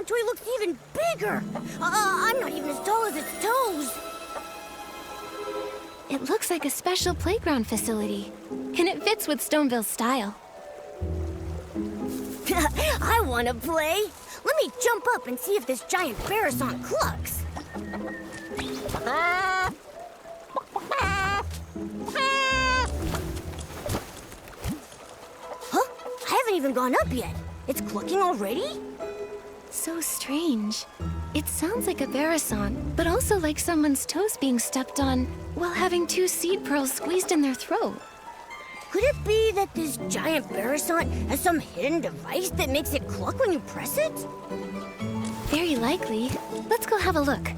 Bear-Sant toy looks even bigger. I'm not even as tall as its toes. It looks like a special playground facility, and it fits with Stoneville's style. I want to play. Let me jump up and see if this giant Bear-Sant clucks. Huh? I haven't even gone up yet. It's clucking already? So strange. It sounds like a Bear-Sant, but also like someone's toes being stepped on while having 2 seed pearls squeezed in their throat. Could it be that this giant Bear-Sant has some hidden device that makes it cluck when you press it? Very likely. Let's go have a look.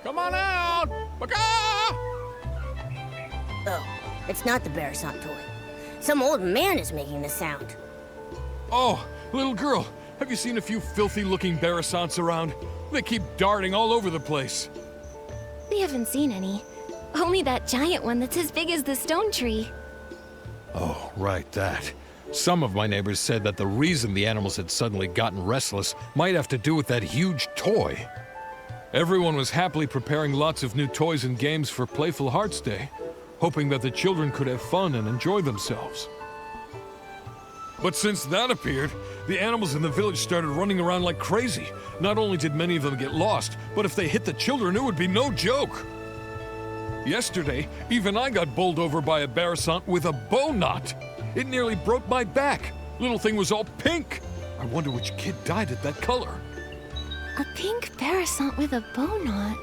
Come on out! Oh, it's not the Bear-Sant toy. Some old man is making the sound. Oh, little girl, have you seen a few filthy-looking Bear-Sants around? They keep darting all over the place. We haven't seen any. Only that giant one that's as big as the stone tree. Oh, right, that. Some of my neighbors said that the reason the animals had suddenly gotten restless might have to do with that huge toy. Everyone was happily preparing lots of new toys and games for Playful Hearts Day, hoping that the children could have fun and enjoy themselves. But since that appeared, the animals in the village started running around like crazy. Not only did many of them get lost, but if they hit the children, it would be no joke. Yesterday, even I got bowled over by a Bear-Sant with a bow knot. It nearly broke my back. Little thing was all pink. I wonder which kid dyed it that color. A pink Bear-Sant with a bow knot.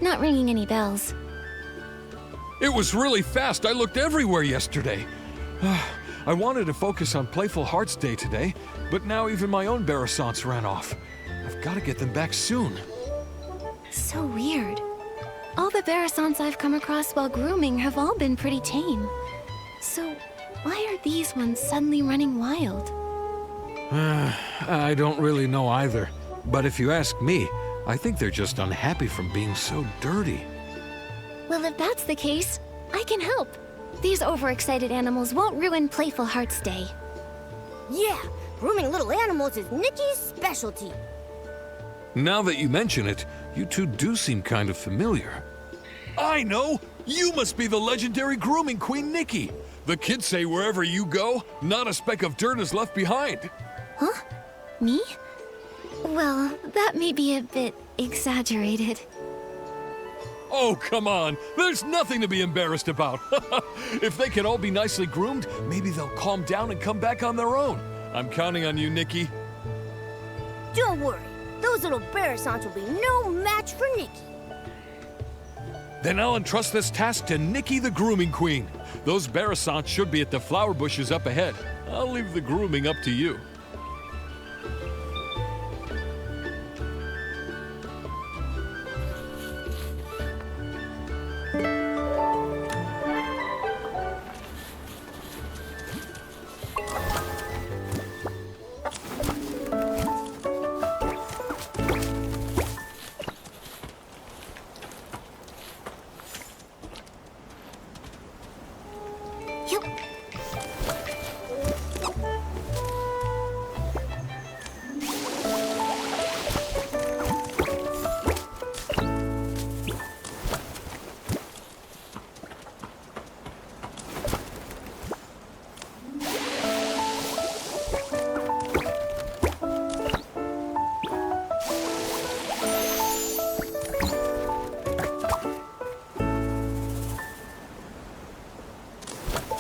Not ringing any bells. It was really fast. I looked everywhere yesterday. I wanted to focus on Playful Hearts Day today, but now even my own Bear-Sants ran off. I've got to get them back soon. So weird. All the Bear-Sants I've come across while grooming have all been pretty tame. So why are these ones suddenly running wild? I don't really know either. But if you ask me, I think they're just unhappy from being so dirty. Well, if that's the case, I can help. These overexcited animals won't ruin Playful Hearts Day. Yeah, grooming little animals is Nikki's specialty. Now that you mention it, you two do seem kind of familiar. I know! You must be the legendary grooming queen, Nikki! The kids say wherever you go, not a speck of dirt is left behind. Huh? Me? Well, that may be a bit exaggerated. Oh, come on! There's nothing to be embarrassed about! If they can all be nicely groomed, maybe they'll calm down and come back on their own. I'm counting on you, Nikki. Don't worry. Those little Bear-Sants will be no match for Nikki. Then I'll entrust this task to Nikki the Grooming Queen. Those Bear-Sants should be at the flower bushes up ahead. I'll leave the grooming up to you.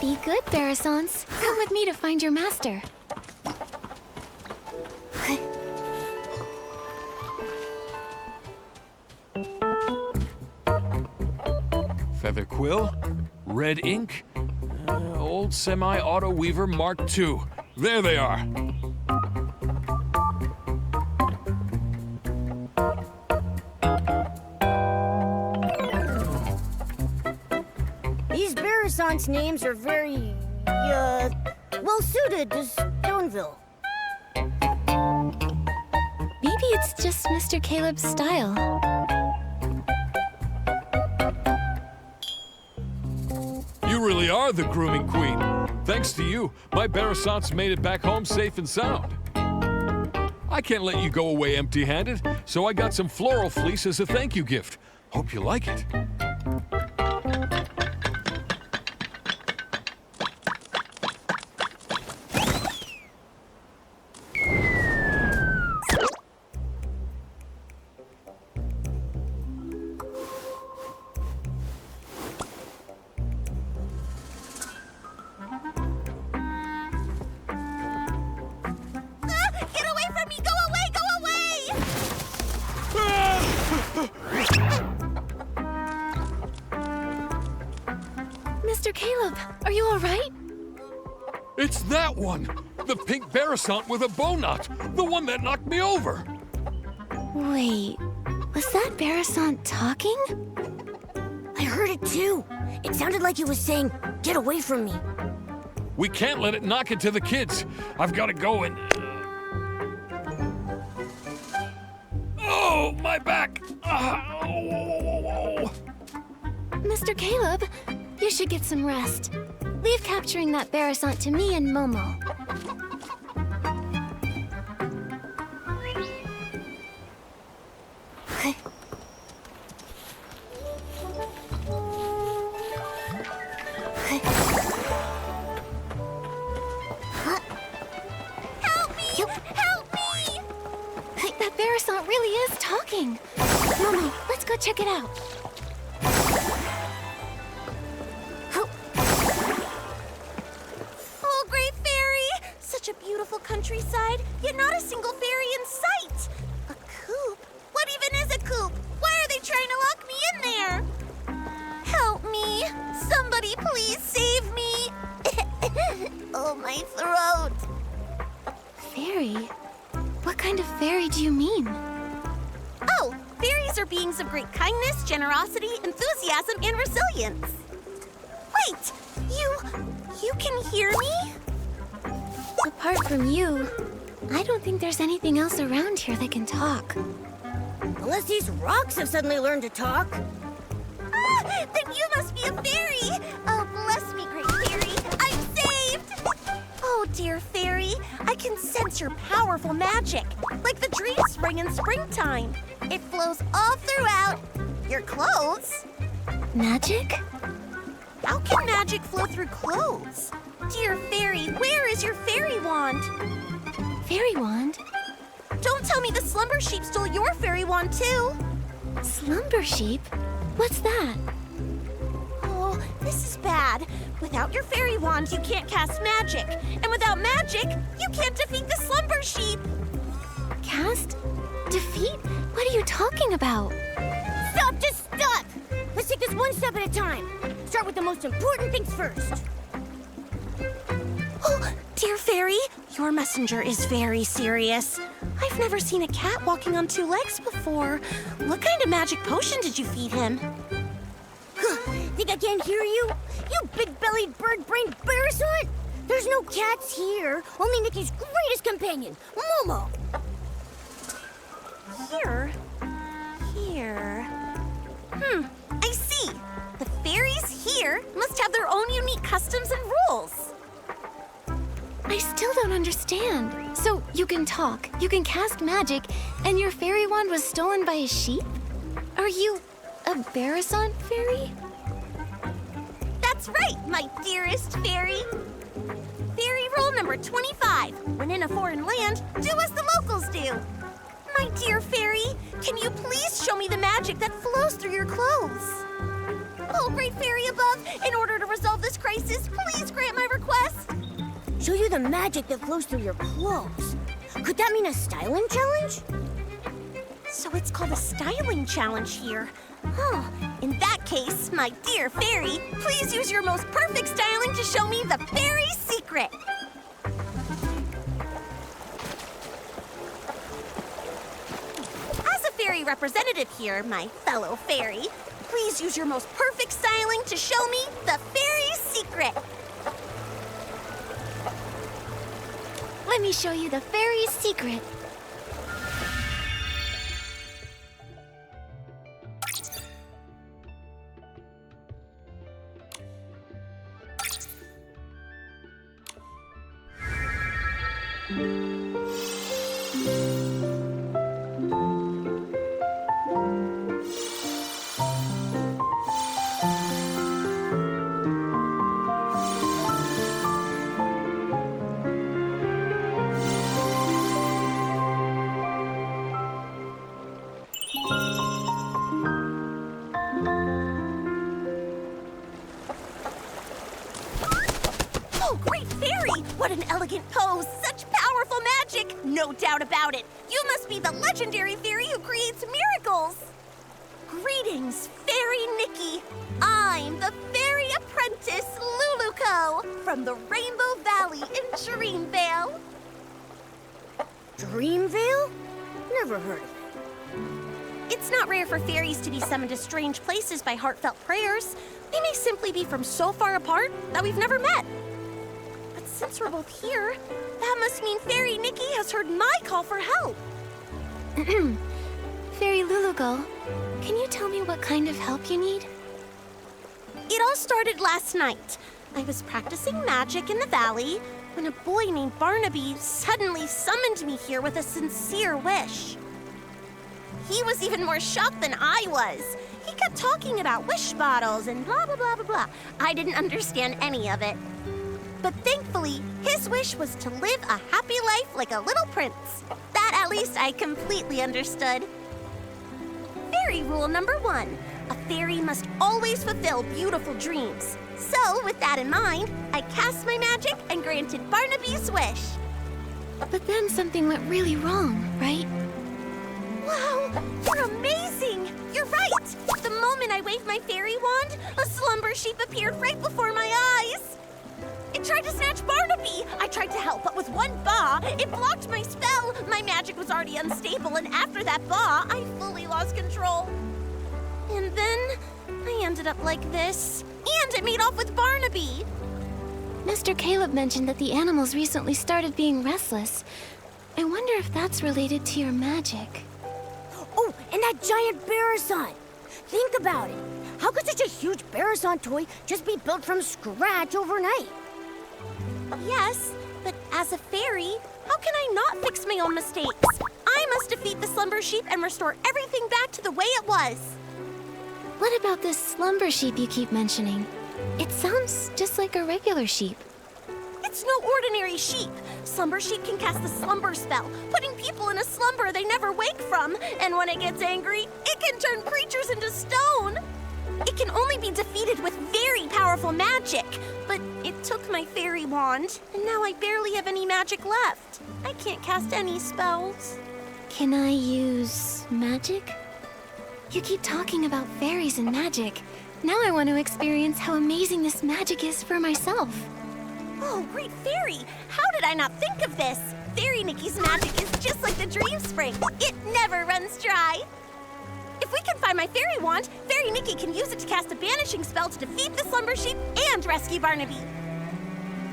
Be good, Bear-Sants. Come with me to find your master. Feather quill, red ink, old semi-auto weaver Mark II. There they are. These Barasant's names are very, well suited to Stoneville. Maybe it's just Mr. Caleb's style. You really are the grooming queen. Thanks to you, my Barasant's made it back home safe and sound. I can't let you go away empty-handed, so I got some floral fleece as a thank you gift. Hope you like it. Get away from me! Go away! Go away! Mr. Caleb, are you all right? It's that one! The pink Barasant with a bow knot! The one that knocked me over! Wait, was that Barasant talking? I heard it too. It sounded like it was saying, "Get away from me." We can't let it knock into the kids. I've got to go and... Oh, my back! Oh. Mr. Caleb, you should get some rest. Leave capturing that Barasant to me and Momo. Help me! Help me! That Barasant really is talking. Momo, let's go check it out. Oh, great fairy! Such a beautiful countryside, yet not a single fairy in sight. A coop? What even is a coop? Why are they trying to lock me in there? Help me! Somebody please save me! Oh, my throat! Fairy? What kind of fairy do you mean? Oh, fairies are beings of great kindness, generosity, enthusiasm, and resilience. Wait! You can hear me? Apart from you, I don't think there's anything else around here that can talk. Unless these rocks have suddenly learned to talk. Ah, then you must be a fairy! Oh, bless me, great fairy! I'm saved! Oh, dear fairy, I can sense your powerful magic, like the dream spring in springtime. It flows all throughout your clothes. Magic? How can magic flow through clothes? Dear fairy, where is your fairy wand? Fairy wand? Don't tell me the slumber sheep stole your fairy wand too. Slumber sheep? What's that? Oh, this is bad. Without your fairy wand, you can't cast magic. And without magic, you can't defeat the slumber sheep. Cast? Defeat? What are you talking about? Stop, just stop! Let's take this one step at a time. Start with the most important things first. Oh, dear fairy, your messenger is very serious. I've never seen a cat walking on two legs before. What kind of magic potion did you feed him? Think I can't hear you? You big-bellied, bird-brained Barasant! There's no cats here, only Nikki's greatest companion, Momo. Here. I see. The fairies here must have their own unique customs and rules. I still don't understand. So you can talk, you can cast magic, and your fairy wand was stolen by a sheep? Are you a Barasant fairy? That's right, my dearest fairy. Fairy rule number 25. When in a foreign land, do as the locals do. My dear fairy, can you please show me the magic that flows through your clothes? Oh, great fairy above, in order to resolve this crisis, please grant my request. Show you the magic that flows through your clothes. Could that mean a styling challenge? So it's called a styling challenge here. Oh, in that case, my dear fairy, please use your most perfect styling to show me the fairy secret. As a fairy representative here, my fellow fairy, please use your most perfect styling to show me the fairy secret. Let me show you the fairy's secret. Oh, great fairy! What an elegant pose! Such powerful magic! No doubt about it! You must be the legendary fairy who creates miracles! Greetings, Fairy Nikki! I'm the fairy apprentice, Luluco, from the Rainbow Valley in Dreamvale. Dreamvale? Never heard of it. It's not rare for fairies to be summoned to strange places by heartfelt prayers. They may simply be from so far apart that we've never met. But since we're both here, that must mean Fairy Nikki has heard my call for help. Fairy Lulugal, can you tell me what kind of help you need? It all started last night. I was practicing magic in the valley when a boy named Barnaby suddenly summoned me here with a sincere wish. He was even more shocked than I was. He kept talking about wish bottles and blah, blah, blah, blah, blah. I didn't understand any of it. But thankfully, his wish was to live a happy life like a little prince. That, at least, I completely understood. Fairy rule number 1. A fairy must always fulfill beautiful dreams. So, with that in mind, I cast my magic and granted Barnaby's wish. But then something went really wrong, right? Wow, you're amazing! You're right! The moment I waved my fairy wand, a slumber sheep appeared right before my eyes. It tried to snatch Barnaby. I tried to help, but with one ba, it blocked my spell. My magic was already unstable, and after that ba, I fully lost control. And then I ended up like this, and it made off with Barnaby. Mr. Caleb mentioned that the animals recently started being restless. I wonder if that's related to your magic. Oh, and that giant Barrison! Think about it. How could such a huge Barrison toy just be built from scratch overnight? Yes, but as a fairy, how can I not fix my own mistakes? I must defeat the slumber sheep and restore everything back to the way it was. What about this slumber sheep you keep mentioning? It sounds just like a regular sheep. It's no ordinary sheep. Slumber sheep can cast the slumber spell, putting people in a slumber they never wake from. And when it gets angry, it can turn creatures into stone. It can only be defeated with very powerful magic. But it took my fairy wand, and now I barely have any magic left. I can't cast any spells. Can I use magic? You keep talking about fairies and magic. Now I want to experience how amazing this magic is for myself. Oh, great fairy! How did I not think of this? Fairy Nikki's magic is just like the dream spring. It never runs dry. If we can find my fairy wand, Fairy Nikki can use it to cast a banishing spell to defeat the slumber sheep and rescue Barnaby.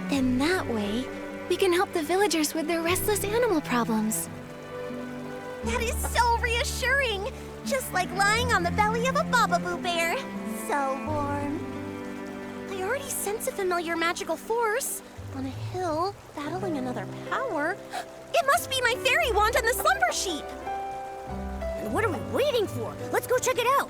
Then that way, we can help the villagers with their restless animal problems. That is so reassuring. Just like lying on the belly of a Bababoo bear. So warm. I already sense a familiar magical force. On a hill, battling another power. It must be my fairy wand and the slumber sheep. And what are we waiting for? Let's go check it out.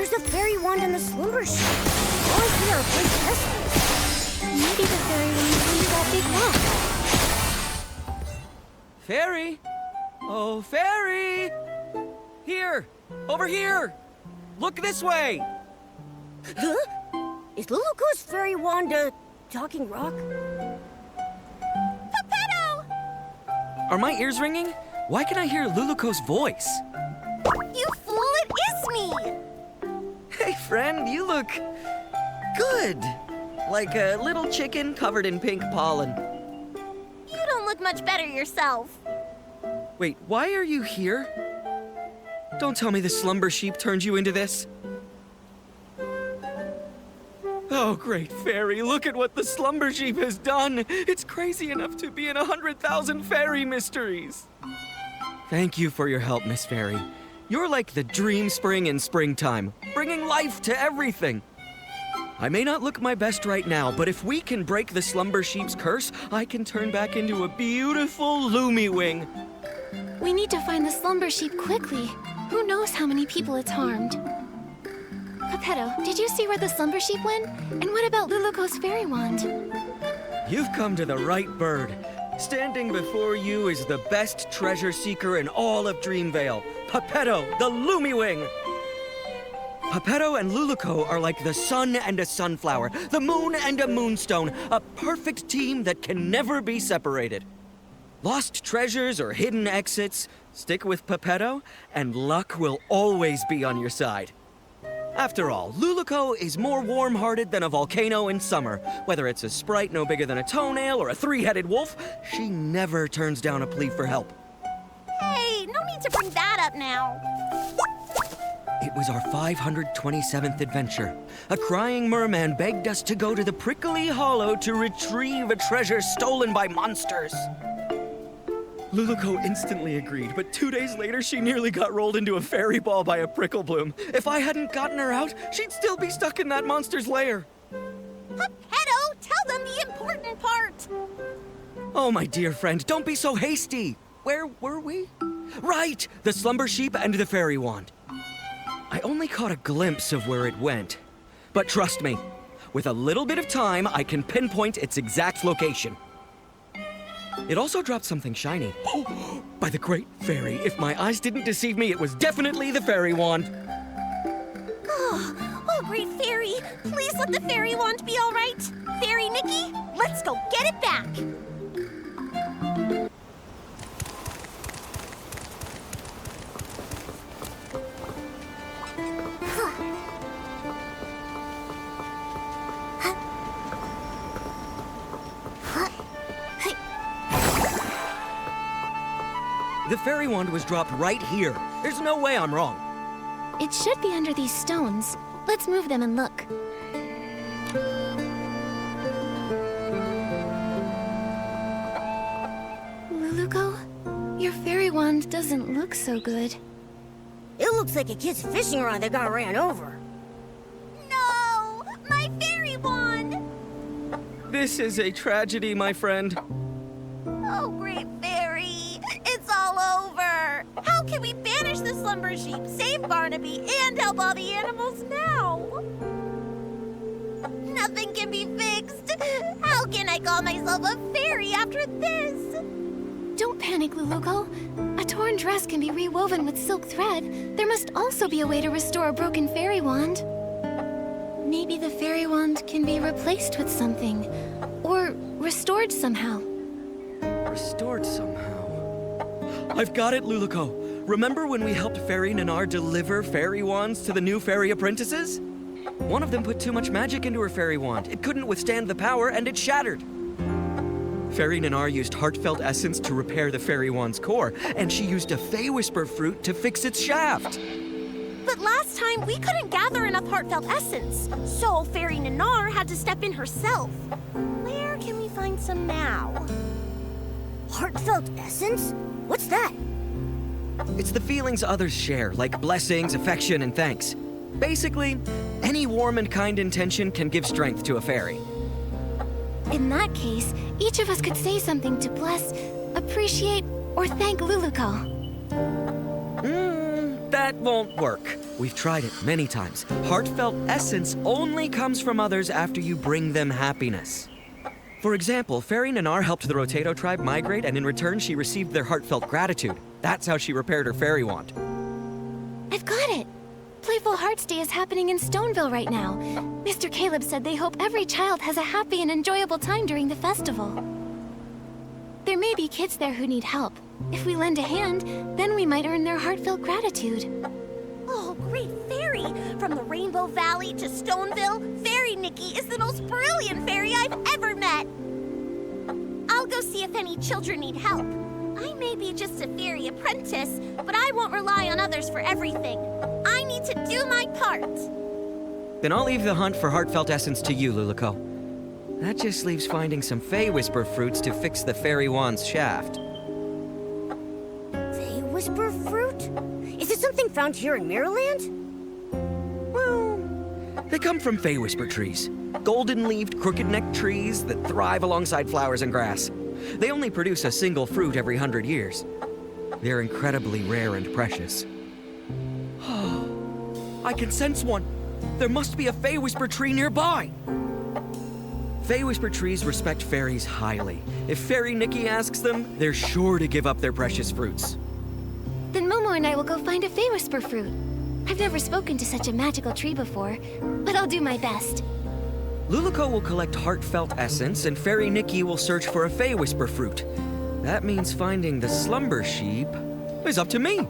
There's the fairy wand and the slumber sheep. All I see are big essence. Maybe the fairy wand's under that big rock. Fairy? Oh, Fairy! Here! Over here! Look this way! Huh? Is Luluko's fairy wand a talking rock? Geppetto! Are my ears ringing? Why can I hear Luluko's voice? You fool, it is me! Hey, friend, you look good. Like a little chicken covered in pink pollen. You don't look much better yourself. Wait, why are you here? Don't tell me the slumber sheep turned you into this. Oh, great fairy, look at what the slumber sheep has done. It's crazy enough to be in 100,000 fairy mysteries. Thank you for your help, Miss Fairy. You're like the dream spring in springtime, bringing life to everything. I may not look my best right now, but if we can break the slumber sheep's curse, I can turn back into a beautiful Lummiwing. We need to find the slumber sheep quickly. Who knows how many people it's harmed? Geppetto, did you see where the slumber sheep went? And what about Luluko's fairy wand? You've come to the right bird. Standing before you is the best treasure seeker in all of Dreamvale, Geppetto, the Lummiwing. Geppetto and Luluko are like the sun and a sunflower, the moon and a moonstone, a perfect team that can never be separated. Lost treasures or hidden exits, stick with Geppetto, and luck will always be on your side. After all, Luluko is more warm-hearted than a volcano in summer. Whether it's a sprite no bigger than a toenail or a three-headed wolf, she never turns down a plea for help. Hey, no need to bring that up now. It was our 527th adventure. A crying merman begged us to go to the Prickly Hollow to retrieve a treasure stolen by monsters. Luluko instantly agreed, but 2 days later she nearly got rolled into a fairy ball by a prickle bloom. If I hadn't gotten her out, she'd still be stuck in that monster's lair. Geppetto, tell them the important part. Oh, my dear friend, don't be so hasty. Where were we? Right, the slumber sheep and the fairy wand. I only caught a glimpse of where it went. But trust me, with a little bit of time, I can pinpoint its exact location. It also dropped something shiny. Oh, by the great fairy, if my eyes didn't deceive me, it was definitely the fairy wand. Oh, great fairy, please let the fairy wand be all right. Fairy Nikki, let's go get it back. The fairy wand was dropped right here. There's no way I'm wrong. It should be under these stones. Let's move them and look. Luluko, your fairy wand doesn't look so good. It looks like a kid's fishing rod that got ran over. No, my fairy wand. This is a tragedy, my friend. Oh, great fairy, it's all over. How can we banish the slumber sheep, save Barnaby, and help all the animals now? Nothing can be fixed. How can I call myself a fairy after this? Don't panic, Luluko. A torn dress can be rewoven with silk thread. There must also be a way to restore a broken fairy wand. Maybe the fairy wand can be replaced with something, or restored somehow. Restored somehow. I've got it, Luluko. Remember when we helped Fairy Nanar deliver fairy wands to the new fairy apprentices? One of them put too much magic into her fairy wand. It couldn't withstand the power, and it shattered. Fairy Nanar used heartfelt essence to repair the fairy wand's core, and she used a Fey Whisper fruit to fix its shaft. But last time, we couldn't gather enough heartfelt essence, so Fairy Nanar had to step in herself. Where can we find some now? Heartfelt essence? What's that? It's the feelings others share, like blessings, affection, and thanks. Basically, any warm and kind intention can give strength to a fairy. In that case, each of us could say something to bless, appreciate, or thank Luluko. That won't work. We've tried it many times. Heartfelt essence only comes from others after you bring them happiness. For example, Fairy Nanar helped the Rotato tribe migrate, and in return, she received their heartfelt gratitude. That's how she repaired her fairy wand. I've got it! Playful Hearts Day is happening in Stoneville right now. Mr. Caleb said they hope every child has a happy and enjoyable time during the festival. There may be kids there who need help. If we lend a hand, then we might earn their heartfelt gratitude. Oh, great fairy! From the Rainbow Valley to Stoneville, Fairy Nikki is the most brilliant fairy I've ever met! I'll go see if any children need help. I may be just a fairy apprentice, but I won't rely on others for everything. I need to do my part. Then I'll leave the hunt for heartfelt essence to you, Luluco. That just leaves finding some Fey Whisper fruits to fix the fairy wand's shaft. Fey Whisper fruit? Is it something found here in Mirrorland? Well, they come from Fey Whisper trees. Golden-leaved, crooked-necked trees that thrive alongside flowers and grass. They only produce a single fruit every 100 years. They're incredibly rare and precious. I can sense one. There must be a Fey Whisper tree nearby. Fey Whisper trees respect fairies highly. If Fairy Nikki asks them, they're sure to give up their precious fruits. Then Momo and I will go find a Fey Whisper fruit. I've never spoken to such a magical tree before, but I'll do my best. Luluco will collect heartfelt essence, and Fairy Nikki will search for a Fey Whisper fruit. That means finding the slumber sheep is up to me.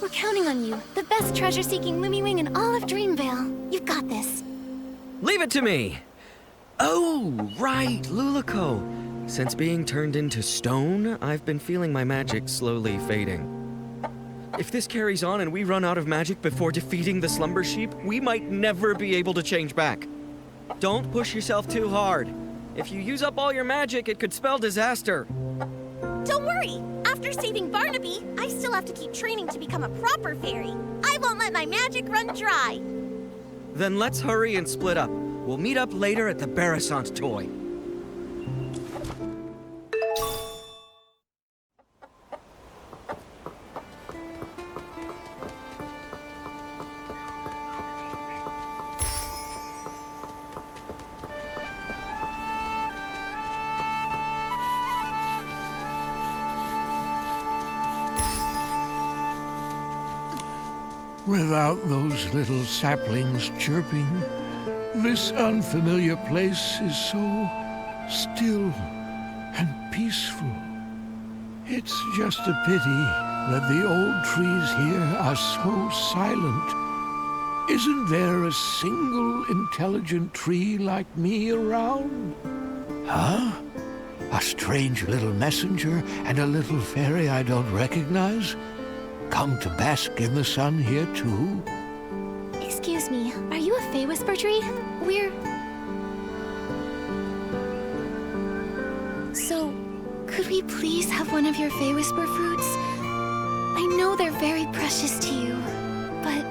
We're counting on you, the best treasure-seeking Lumiwing in all of Dreamvale. You've got this. Leave it to me. Oh, right, Luluco. Since being turned into stone, I've been feeling my magic slowly fading. If this carries on and we run out of magic before defeating the slumber sheep, we might never be able to change back. Don't push yourself too hard. If you use up all your magic, it could spell disaster. Don't worry. After saving Barnaby, I still have to keep training to become a proper fairy. I won't let my magic run dry. Then let's hurry and split up. We'll meet up later at the Barasant toy. Without those little saplings chirping, this unfamiliar place is so still and peaceful. It's just a pity that the old trees here are so silent. Isn't there a single intelligent tree like me around? Huh? A strange little messenger and a little fairy I don't recognize? Come to bask in the sun here too? Excuse me, are you a Fey Whisper tree? So, could we please have one of your Fey Whisper fruits? I know they're very precious to you, but...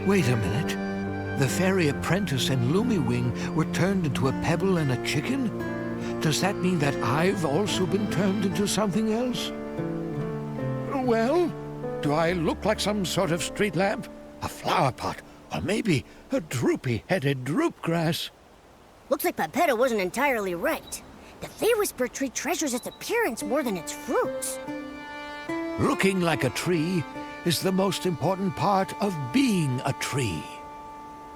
Wait a minute. The fairy apprentice and Lumiwing were turned into a pebble and a chicken? Does that mean that I've also been turned into something else? Well, do I look like some sort of street lamp? A flower pot? Or maybe a droopy-headed droopgrass? Looks like Pepetto wasn't entirely right. The Fey Whisper tree treasures its appearance more than its fruits. Looking like a tree is the most important part of being a tree.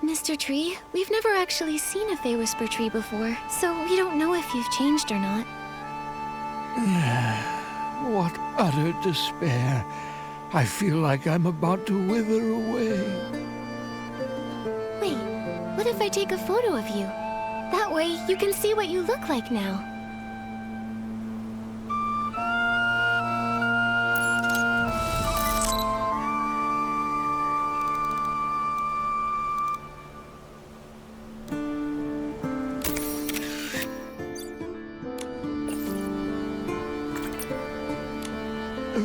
Mr. Tree, we've never actually seen a Fey Whisper tree before, so we don't know if you've changed or not. What utter despair. I feel like I'm about to wither away. Wait, what if I take a photo of you? That way, you can see what you look like now.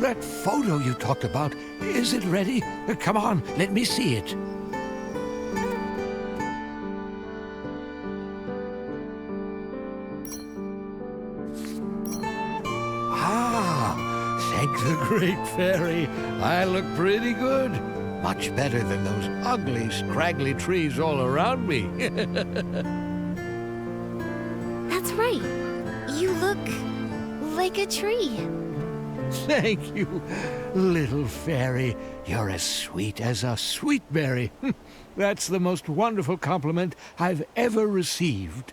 That photo you talked about, is it ready? Come on, let me see it. Ah, thank the great fairy. I look pretty good. Much better than those ugly, scraggly trees all around me. That's right. You look like a tree. Thank you, little fairy. You're as sweet as a sweet berry. That's the most wonderful compliment I've ever received.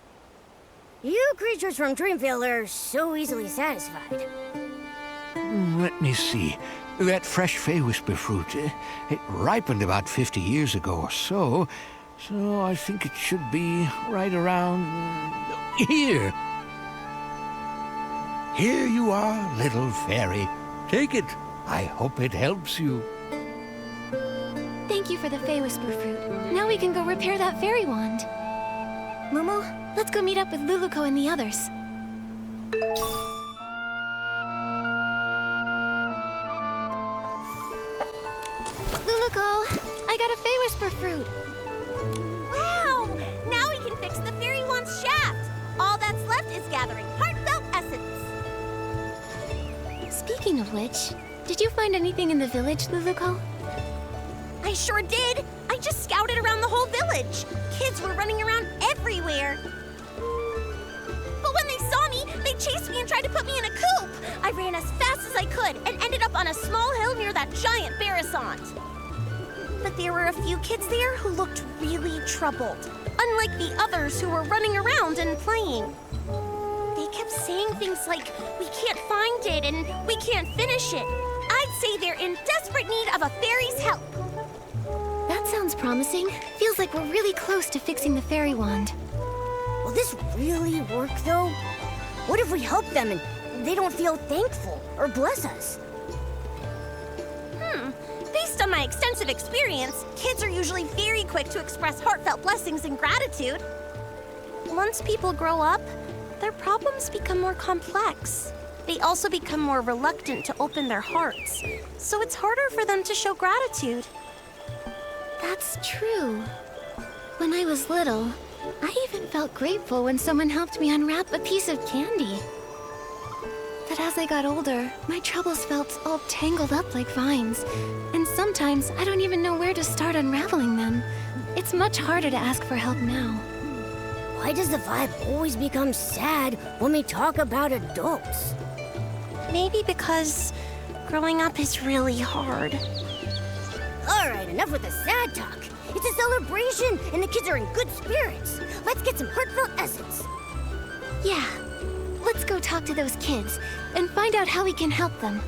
You creatures from Dreamvale are so easily satisfied. Let me see. That fresh Fey Whisper fruit, it ripened about 50 years ago or so. So I think it should be right around here. Here you are, little fairy. Take it. I hope it helps you. Thank you for the Fey Whisper fruit. Now we can go repair that fairy wand. Momo, let's go meet up with Luluko and the others. Luluko, I got a Fey Whisper fruit. Wow! Now we can fix the fairy wand's shaft. All that's left is gathering heartfelt essence. Speaking of which, did you find anything in the village, Luluko? I sure did. I just scouted around the whole village. Kids were running around everywhere. But when they saw me, they chased me and tried to put me in a coop. I ran as fast as I could and ended up on a small hill near that giant Barasant. But there were a few kids there who looked really troubled, unlike the others who were running around and playing. They kept saying things like, "We can't find it," and "We can't finish it." I'd say they're in desperate need of a fairy's help. That sounds promising. Feels like we're really close to fixing the fairy wand. Will this really work, though? What if we help them and they don't feel thankful or bless us? Based on my extensive experience, kids are usually very quick to express heartfelt blessings and gratitude. Once people grow up, their problems become more complex. They also become more reluctant to open their hearts, so it's harder for them to show gratitude. That's true. When I was little, I even felt grateful when someone helped me unwrap a piece of candy. But as I got older, my troubles felt all tangled up like vines. And sometimes I don't even know where to start unraveling them. It's much harder to ask for help now. Why does the vibe always become sad when we talk about adults? Maybe because growing up is really hard. All right, enough with the sad talk. It's a celebration, and the kids are in good spirits. Let's get some heartfelt essence. Yeah, let's go talk to those kids and find out how we can help them.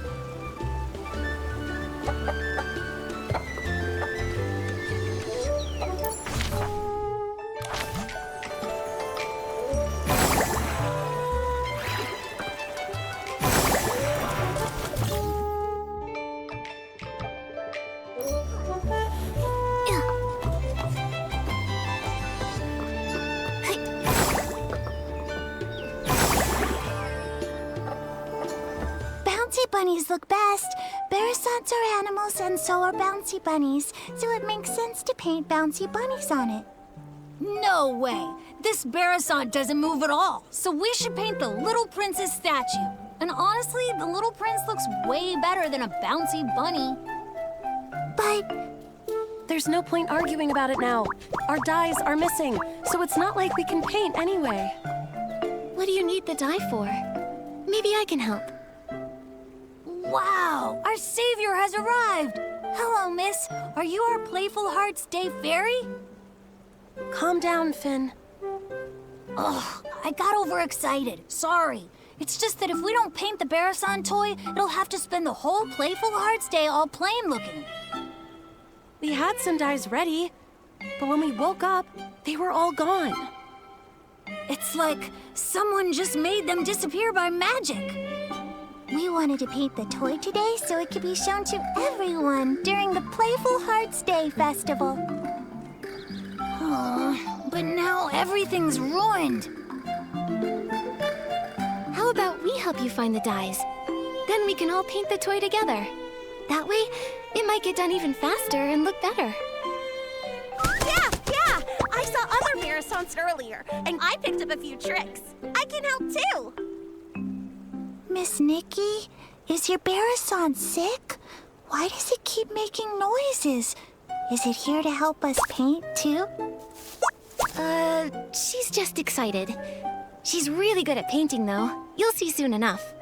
Bunnies look best. Barasants are animals and so are bouncy bunnies, so it makes sense to paint bouncy bunnies on it. No way! This Barasant doesn't move at all, so we should paint the Little Prince's statue. And honestly, the Little Prince looks way better than a bouncy bunny. But there's no point arguing about it now. Our dyes are missing, so it's not like we can paint anyway. What do you need the dye for? Maybe I can help. Wow! Our savior has arrived! Hello, miss. Are you our Playful Hearts Day fairy? Calm down, Finn. Ugh, I got overexcited. Sorry. It's just that if we don't paint the Barasant toy, it'll have to spend the whole Playful Hearts Day all plain looking. We had some dyes ready, but when we woke up, they were all gone. It's like someone just made them disappear by magic. we wanted to paint the toy today so it could be shown to everyone during the Playful Hearts Day festival. But now everything's ruined. How about we help you find the dyes? Then we can all paint the toy together. That way, it might get done even faster and look better. Yeah! I saw other Barasants earlier, and I picked up a few tricks. I can help too. Miss Nikki, is your Barasant sick? Why does it keep making noises? Is it here to help us paint, too? She's just excited. She's really good at painting, though. You'll see soon enough.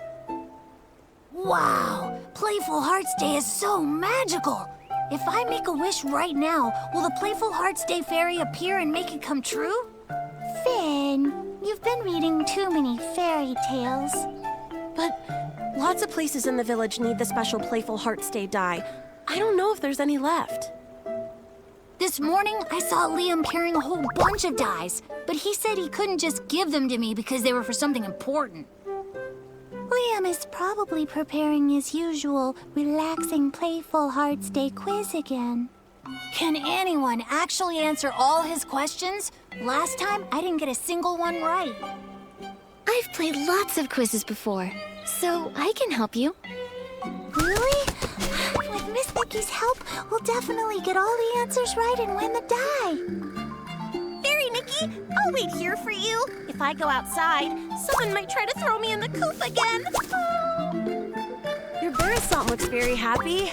Wow! Playful Hearts Day is so magical! If I make a wish right now, will the Playful Hearts Day fairy appear and make it come true? Finn, you've been reading too many fairy tales. But lots of places in the village need the special Playful Hearts Day dye. I don't know if there's any left. This morning, I saw Liam carrying a whole bunch of dyes, but he said he couldn't just give them to me because they were for something important. Liam is probably preparing his usual relaxing Playful Hearts Day quiz again. Can anyone actually answer all his questions? Last time, I didn't get a single one right. I've played lots of quizzes before, so I can help you. Really? With Miss Nikki's help, we'll definitely get all the answers right and win the dye. Fairy Nikki, I'll wait here for you. If I go outside, someone might try to throw me in the coop again. Your Barasant looks very happy.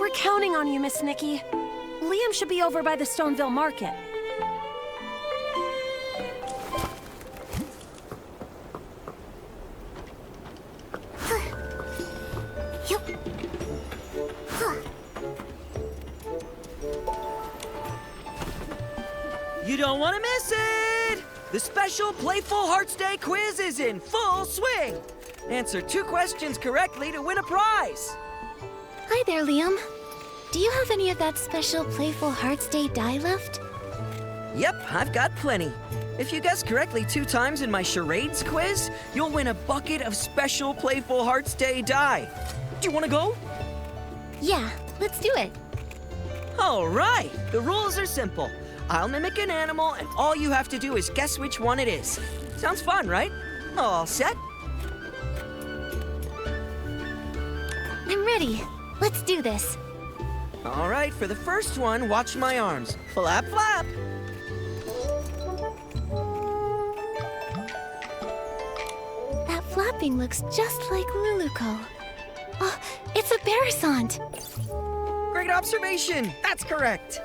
We're counting on you, Miss Nikki. Liam should be over by the Stoneville Market. You don't want to miss it! The special Playful Hearts Day quiz is in full swing! Answer 2 questions correctly to win a prize! Hi there, Liam. Do you have any of that special Playful Hearts Day dye left? Yep, I've got plenty. If you guess correctly 2 times in my charades quiz, you'll win a bucket of special Playful Hearts Day dye. Do you want to go? Yeah, let's do it. All right, the rules are simple. I'll mimic an animal, and all you have to do is guess which one it is. Sounds fun, right? All set? I'm ready. Let's do this. All right, for the first one, watch my arms. Flap, flap. That flapping looks just like Luluco. Oh, it's a Barasant. Great observation. That's correct.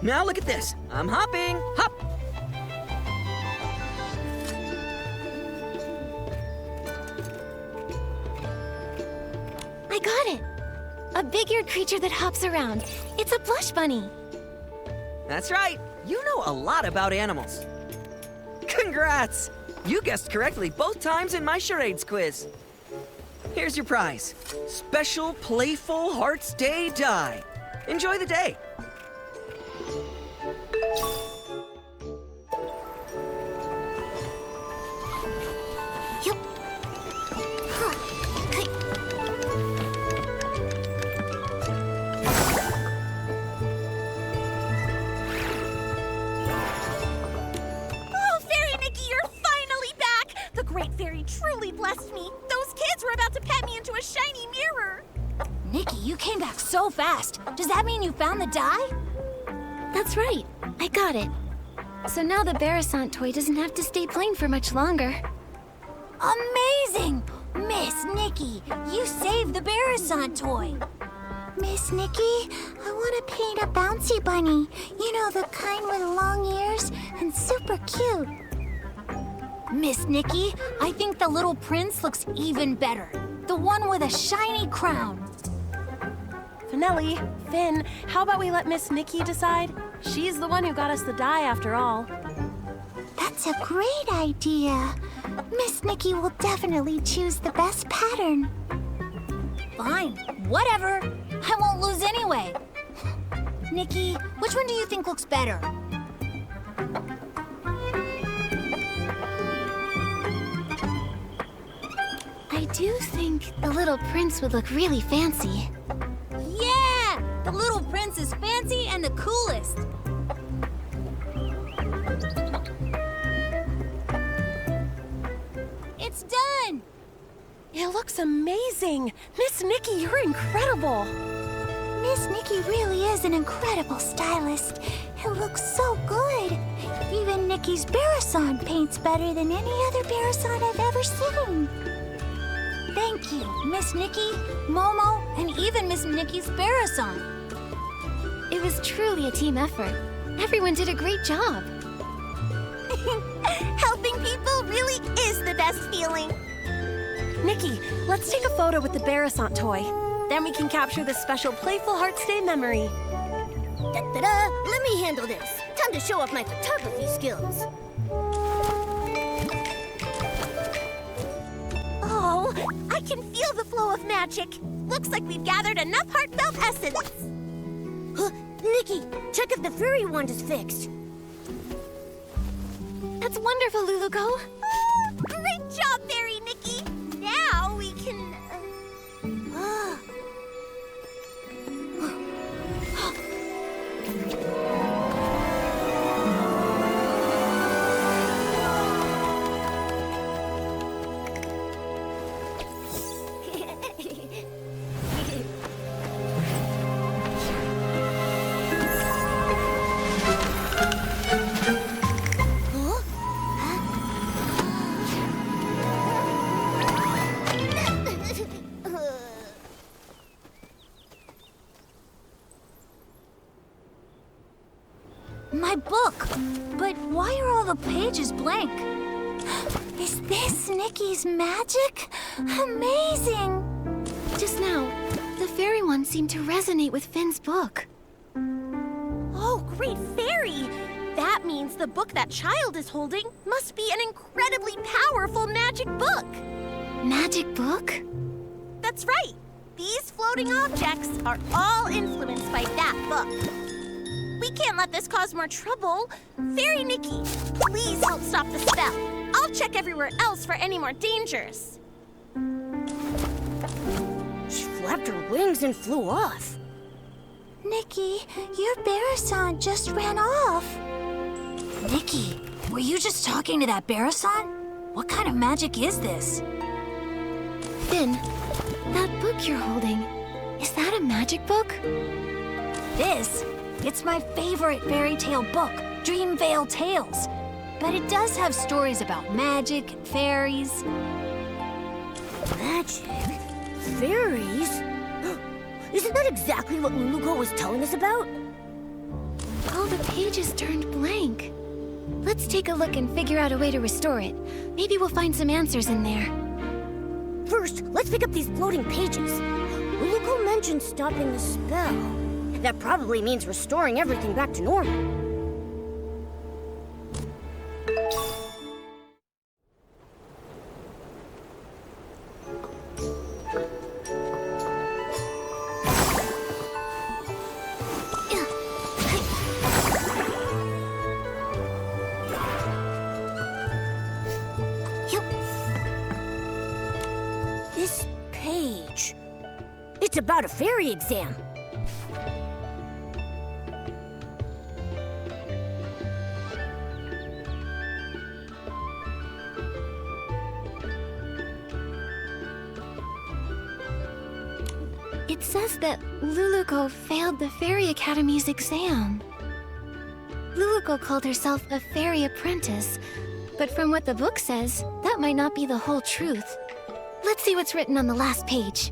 Now look at this. I'm hopping. Hop. I got it. A big-eared creature that hops around. It's a blush bunny. That's right. You know a lot about animals. Congrats! You guessed correctly both times in my charades quiz. Here's your prize. Special Playful Hearts Day dye. Enjoy the day. Oh, Fairy Nikki, you're finally back! The Great Fairy truly blessed me. Those kids were about to pet me into a shiny mirror. Nikki, you came back so fast. Does that mean you found the dye? That's right. I got it. So now the Barasant toy doesn't have to stay plain for much longer. Amazing! Miss Nikki, you saved the Barasant toy. Miss Nikki, I want to paint a bouncy bunny. You know, the kind with long ears and super cute. Miss Nikki, I think the little prince looks even better. The one with a shiny crown. Finelli, Finn, how about we let Miss Nikki decide? She's the one who got us the dye after all. That's a great idea. Miss Nikki will definitely choose the best pattern. Fine, whatever. I won't lose anyway. Nikki, which one do you think looks better? I do think the little prince would look really fancy. Yeah! The little prince is fancy and the coolest. It's done! It looks amazing. Miss Nikki, you're incredible. Miss Nikki really is an incredible stylist. It looks so good. Even Nikki's Barasant paints better than any other Barasant I've ever seen. Thank Nikki, Miss Nikki, Momo, and even Miss Nikki's Barrison. It was truly a team effort. Everyone did a great job. Helping people really is the best feeling. Nikki, let's take a photo with the Barrison toy. Then we can capture this special Playful Hearts Day memory. Da-da-da! Let me handle this. Time to show off my photography skills. Oh, I can feel the flow of magic. Looks like we've gathered enough heartfelt essence. Nikki, check if the fairy wand is fixed. That's wonderful, Luluko. Great job, Fairy Nikki. Now we can... My book! But why are all the pages blank? Is this Nikki's magic? Amazing! Just now, the fairy one seemed to resonate with Finn's book. Oh, great fairy! That means the book that child is holding must be an incredibly powerful magic book. Magic book? That's right. These floating objects are all influenced by that book. We can't let this cause more trouble. Fairy Nikki, please help stop the spell. I'll check everywhere else for any more dangers. She flapped her wings and flew off. Nikki, your Barrison just ran off. Nikki, were you just talking to that Barrison? What kind of magic is this? Finn, that book you're holding, is that a magic book? This? It's my favorite fairy tale book, Dreamvale Tales. But it does have stories about magic and fairies. Magic? Fairies? Isn't that exactly what Luluko was telling us about? All the pages turned blank. Let's take a look and figure out a way to restore it. Maybe we'll find some answers in there. First, let's pick up these floating pages. Luluko mentioned stopping the spell. That probably means restoring everything back to normal. This page... It's about a fairy exam. It says that Luluko failed the Fairy Academy's exam. Luluko called herself a fairy apprentice, but from what the book says, that might not be the whole truth. Let's see what's written on the last page.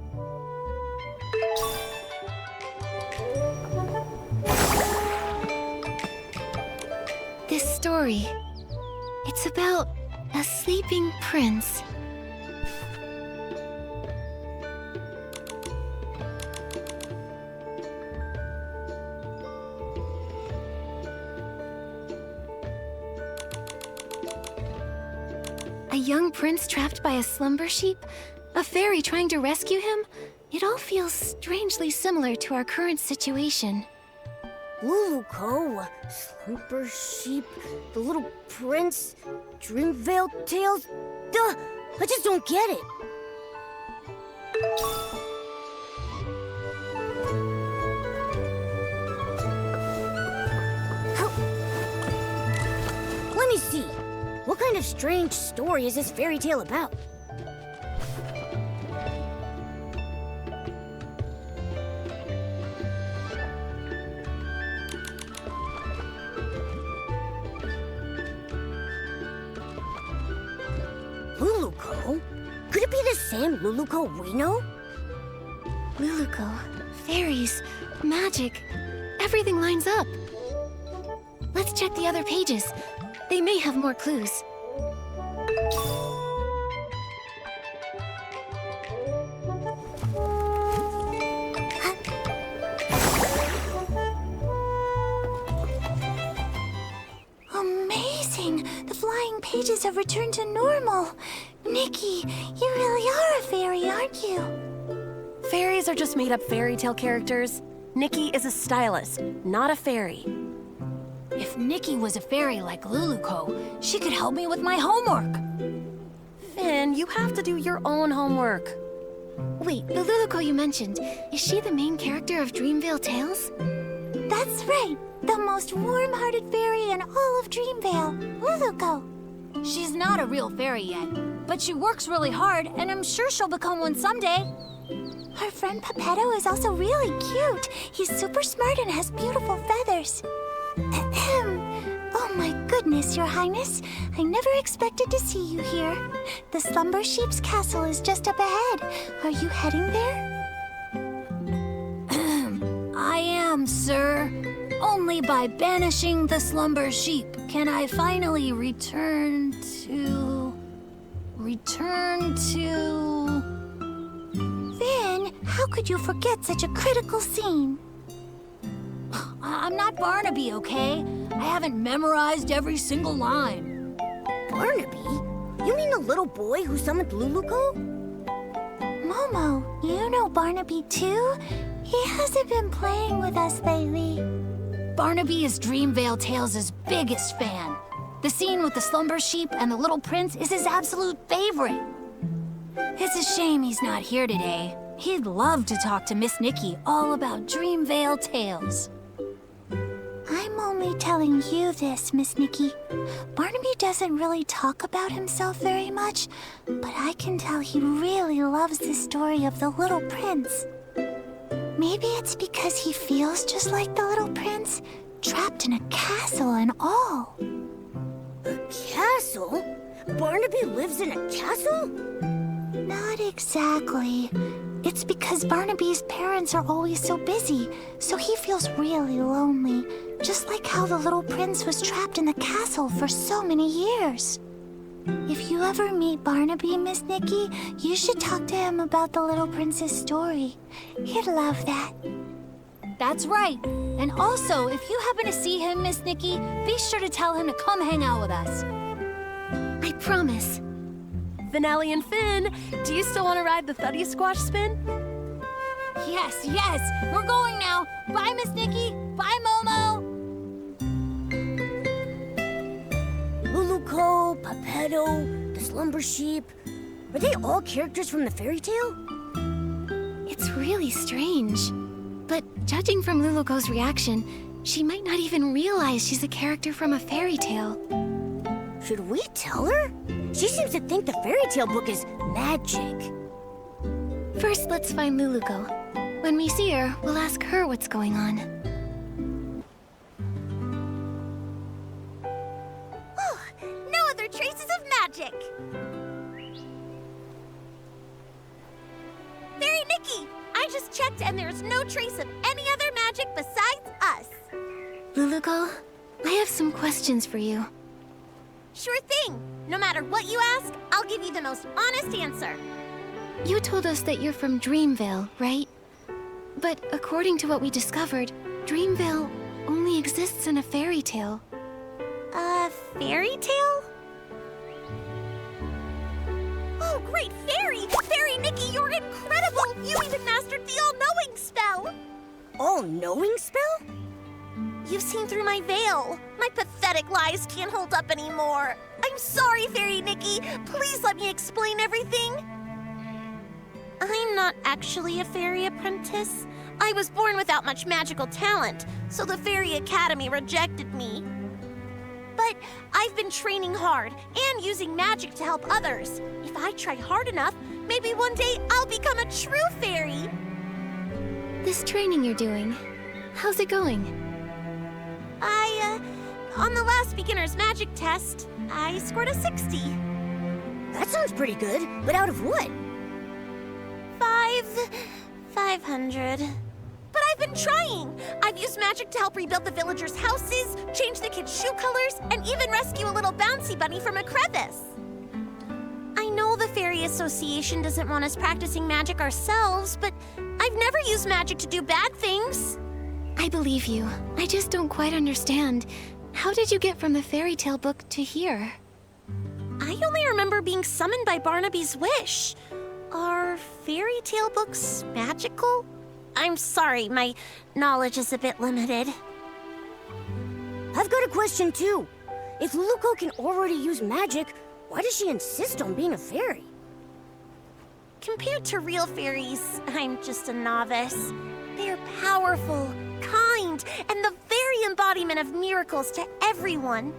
This story, it's about a sleeping prince. A young prince trapped by a slumber sheep? A fairy trying to rescue him? It all feels strangely similar to our current situation. Luluko, Slumber Sheep, the Little Prince, Dreamvale Tales. Duh! I just don't get it. Let me see. What kind of strange story is this fairy tale about? Luluko? Could it be this same Luluco we know? Luluco, fairies, magic, everything lines up. Let's check the other pages. They may have more clues. Amazing! The flying pages have returned to normal. Nikki, you really are a fairy, aren't you? Fairies are just made-up fairy tale characters. Nikki is a stylist, not a fairy. If Nikki was a fairy like Luluco, she could help me with my homework. Finn, you have to do your own homework. Wait, the Luluco you mentioned, is she the main character of Dreamvale Tales? That's right. The most warm-hearted fairy in all of Dreamvale, Luluco. She's not a real fairy yet, but she works really hard, and I'm sure she'll become one someday. Her friend Pepetto is also really cute. He's super smart and has beautiful feathers. Ahem. Oh my goodness, Your Highness. I never expected to see you here. The Slumber Sheep's castle is just up ahead. Are you heading there? I am, sir. Only by banishing the slumber sheep can I finally return to... Finn, how could you forget such a critical scene? I'm not Barnaby, okay? I haven't memorized every single line. Barnaby? You mean the little boy who summoned Luluco? Momo, you know Barnaby too? He hasn't been playing with us lately. Barnaby is Dreamvale Tales' biggest fan. The scene with the slumber sheep and the little prince is his absolute favorite. It's a shame he's not here today. He'd love to talk to Miss Nikki all about Dreamvale Tales. I'm only telling you this, Miss Nikki. Barnaby doesn't really talk about himself very much, but I can tell he really loves the story of the little prince. Maybe it's because he feels just like the little prince, trapped in a castle and all. A castle? Barnaby lives in a castle? Not exactly. It's because Barnaby's parents are always so busy, so he feels really lonely, just like how the little prince was trapped in the castle for so many years. If you ever meet Barnaby, Miss Nikki, you should talk to him about the little prince's story. He'd love that. That's right. And also, if you happen to see him, Miss Nikki, be sure to tell him to come hang out with us. I promise. Finale and Finn, do you still want to ride the Thuddy Squash spin? Yes, yes. We're going now. Bye, Miss Nikki. Bye, Momo. Luluco, Pepetto, the Slumber Sheep. Are they all characters from the fairy tale? It's really strange. But judging from Luluco's reaction, she might not even realize she's a character from a fairy tale. Should we tell her? She seems to think the fairy tale book is magic. First, let's find Luluco. When we see her, we'll ask her what's going on. Oh, no other traces of magic. Fairy Nikki, I just checked and there's no trace of any other magic besides us. Luluco, I have some questions for you. Sure thing. No matter what you ask, I'll give you the most honest answer. You told us that you're from Dreamvale, right? But according to what we discovered, Dreamvale only exists in a fairy tale. A fairy tale? Oh, great fairy! Fairy Nikki, you're incredible! You even mastered the all-knowing spell! All-knowing spell? You've seen through my veil. My pathetic lies can't hold up anymore. I'm sorry, Fairy Nikki. Please let me explain everything. I'm not actually a fairy apprentice. I was born without much magical talent, so the Fairy Academy rejected me. But I've been training hard and using magic to help others. If I try hard enough, maybe one day I'll become a true fairy. This training you're doing, how's it going? On the last beginner's magic test, I scored a 60. That sounds pretty good, but out of what? 500. But I've been trying. I've used magic to help rebuild the villagers' houses, change the kids' shoe colors, and even rescue a little bouncy bunny from a crevice. I know the Fairy Association doesn't want us practicing magic ourselves, but I've never used magic to do bad things. I believe you. I just don't quite understand. How did you get from the fairy tale book to here? I only remember being summoned by Barnaby's wish. Are fairy tale books magical? I'm sorry, my knowledge is a bit limited. I've got a question too. If Luluco can already use magic, why does she insist on being a fairy? Compared to real fairies, I'm just a novice. They're powerful, kind, and the very embodiment of miracles to everyone.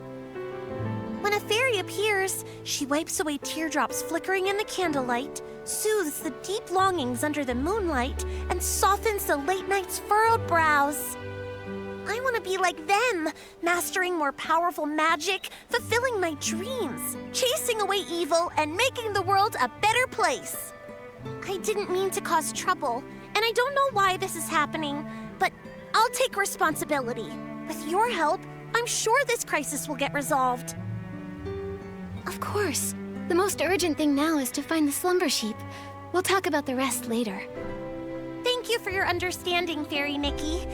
When a fairy appears, she wipes away teardrops flickering in the candlelight, soothes the deep longings under the moonlight, and softens the late night's furrowed brows. I want to be like them, mastering more powerful magic, fulfilling my dreams, chasing away evil, and making the world a better place. I didn't mean to cause trouble, and I don't know why this is happening, but I'll take responsibility. With your help, I'm sure this crisis will get resolved. Of course. The most urgent thing now is to find the slumber sheep. We'll talk about the rest later. Thank you for your understanding, Fairy Nikki.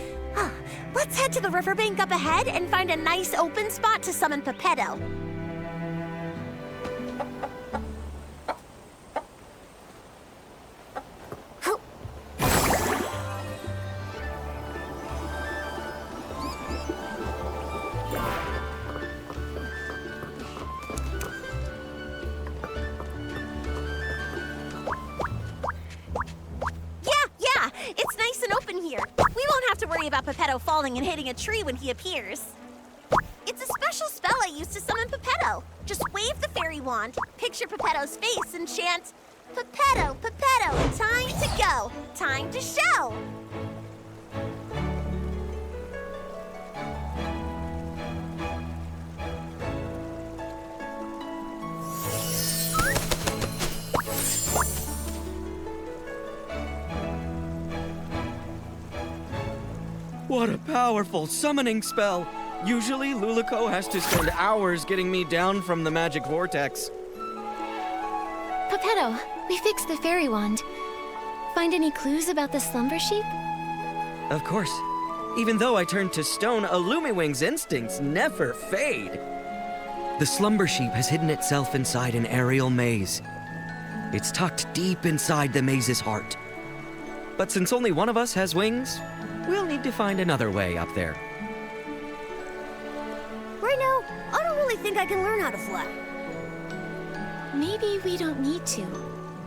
Let's head to the riverbank up ahead and find a nice open spot to summon Pepetto. It's nice and open here. We won't have to worry about Pepetto falling and hitting a tree when he appears. It's a special spell I use to summon Pepetto. Just wave the fairy wand, picture Pepetto's face, and chant, Pepetto, Pepetto, time to go, time to show. What a powerful summoning spell! Usually, Luluco has to spend hours getting me down from the magic vortex. Pepetto, we fixed the fairy wand. Find any clues about the slumber sheep? Of course. Even though I turned to stone, Illumiwing's instincts never fade. The slumber sheep has hidden itself inside an aerial maze. It's tucked deep inside the maze's heart. But since only one of us has wings, we'll need to find another way up there. Right now, I don't really think I can learn how to fly. Maybe we don't need to.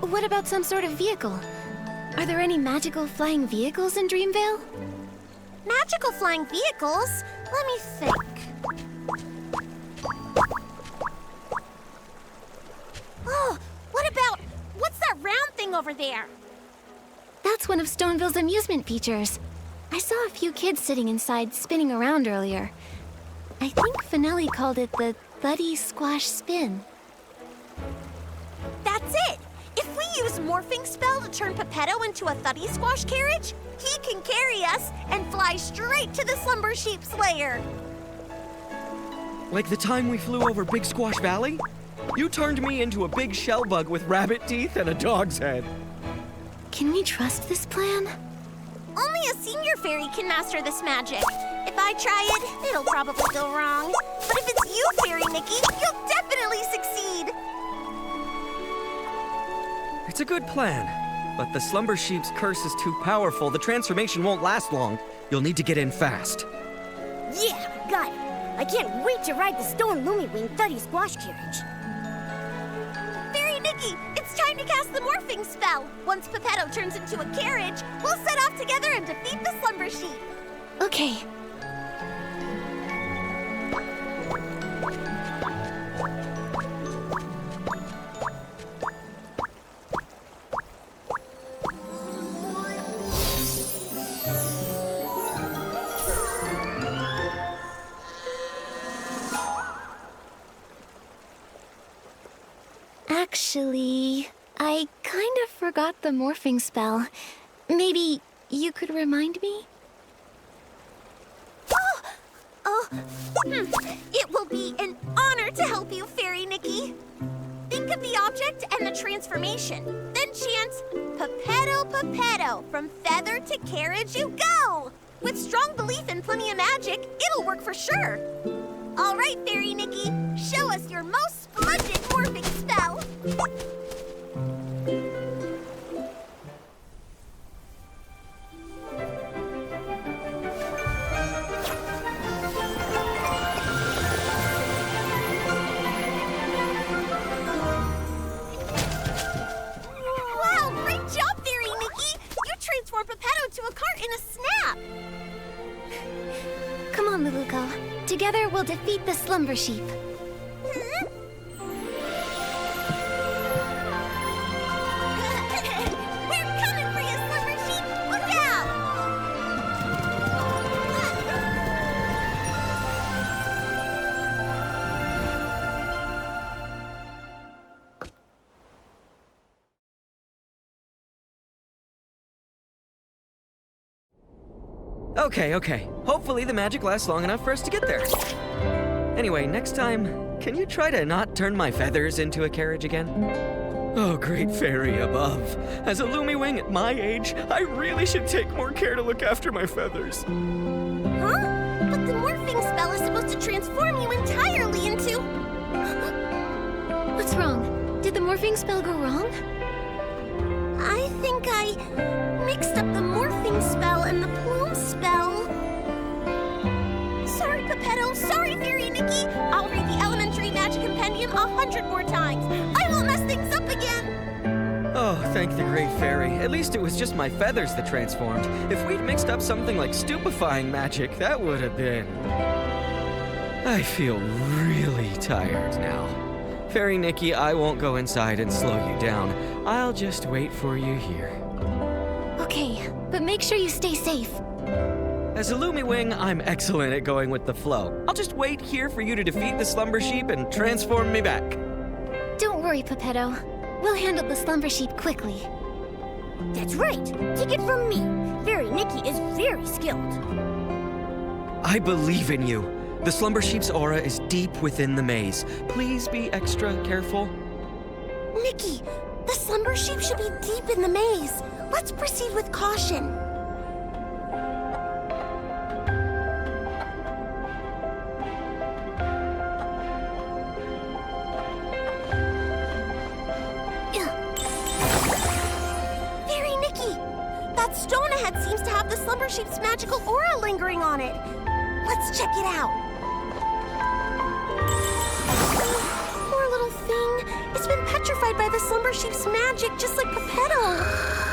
What about some sort of vehicle? Are there any magical flying vehicles in Dreamvale? Magical flying vehicles? Let me think. Oh, what's that round thing over there? That's one of Stoneville's amusement features. I saw a few kids sitting inside spinning around earlier. I think Finelli called it the Thuddy Squash Spin. That's it! If we use Morphing Spell to turn Pepetto into a Thuddy Squash carriage, he can carry us and fly straight to the Slumber Sheep's lair. Like the time we flew over Big Squash Valley? You turned me into a big shell bug with rabbit teeth and a dog's head. Can we trust this plan? Only a senior fairy can master this magic. If I try it, it'll probably go wrong. But if it's you, Fairy Nikki, you'll definitely succeed. It's a good plan, but the Slumber Sheep's curse is too powerful. The transformation won't last long. You'll need to get in fast. Yeah, got it. I can't wait to ride the Stone Lumiwing Thuddy Squash carriage. Fairy Nikki, it's time to cast the Morphing Spell. Once Pepetto turns into a carriage, we'll set off together and defeat the Slumber Sheep. Okay. Actually, I kind of forgot the morphing spell. Maybe you could remind me? It will be an honor to help you, Fairy Nikki. Think of the object and the transformation. Then chant, Pepetto, Pepetto, from feather to carriage you go. With strong belief and plenty of magic, it'll work for sure. All right, Fairy Nikki, show us your most splendid morphing spell. Wow, great job, Fairy Nikki! You transformed Pepetto to a cart in a snap! Come on, Luluko. Together we'll defeat the slumber sheep. We're coming for you, slumber sheep! Look out! Okay. Hopefully the magic lasts long enough for us to get there. Anyway, next time, can you try to not turn my feathers into a carriage again? Oh, great fairy above. As a Lumiwing at my age, I really should take more care to look after my feathers. Huh? But the morphing spell is supposed to transform you entirely into... What's wrong? Did the morphing spell go wrong? I think I mixed up the morphing spell and the plume spell. Sorry, Pepetto. Sorry, Fairy Nikki. I'll read the Elementary Magic Compendium 100 more times. I won't mess things up again. Oh, thank the great fairy. At least it was just my feathers that transformed. If we'd mixed up something like stupefying magic, that would have been... I feel really tired now. Fairy Nikki, I won't go inside and slow you down. I'll just wait for you here. Okay, but make sure you stay safe. As a Lumiwing, I'm excellent at going with the flow. I'll just wait here for you to defeat the slumber sheep and transform me back. Don't worry, Pepetto. We'll handle the slumber sheep quickly. That's right. Take it from me. Fairy Nikki is very skilled. I believe in you. The slumber sheep's aura is deep within the maze. Please be extra careful. Nikki, the slumber sheep should be deep in the maze. Let's proceed with caution. Fairy Nikki, that stone ahead seems to have the slumber sheep's magical aura lingering on it. Let's check it out. Poor little thing. It's been petrified by the slumber sheep's magic, just like Pepetto.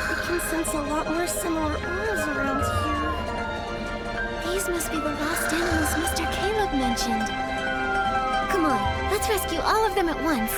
I can sense a lot more similar auras around here. These must be the lost animals Mr. Caleb mentioned. Come on, let's rescue all of them at once.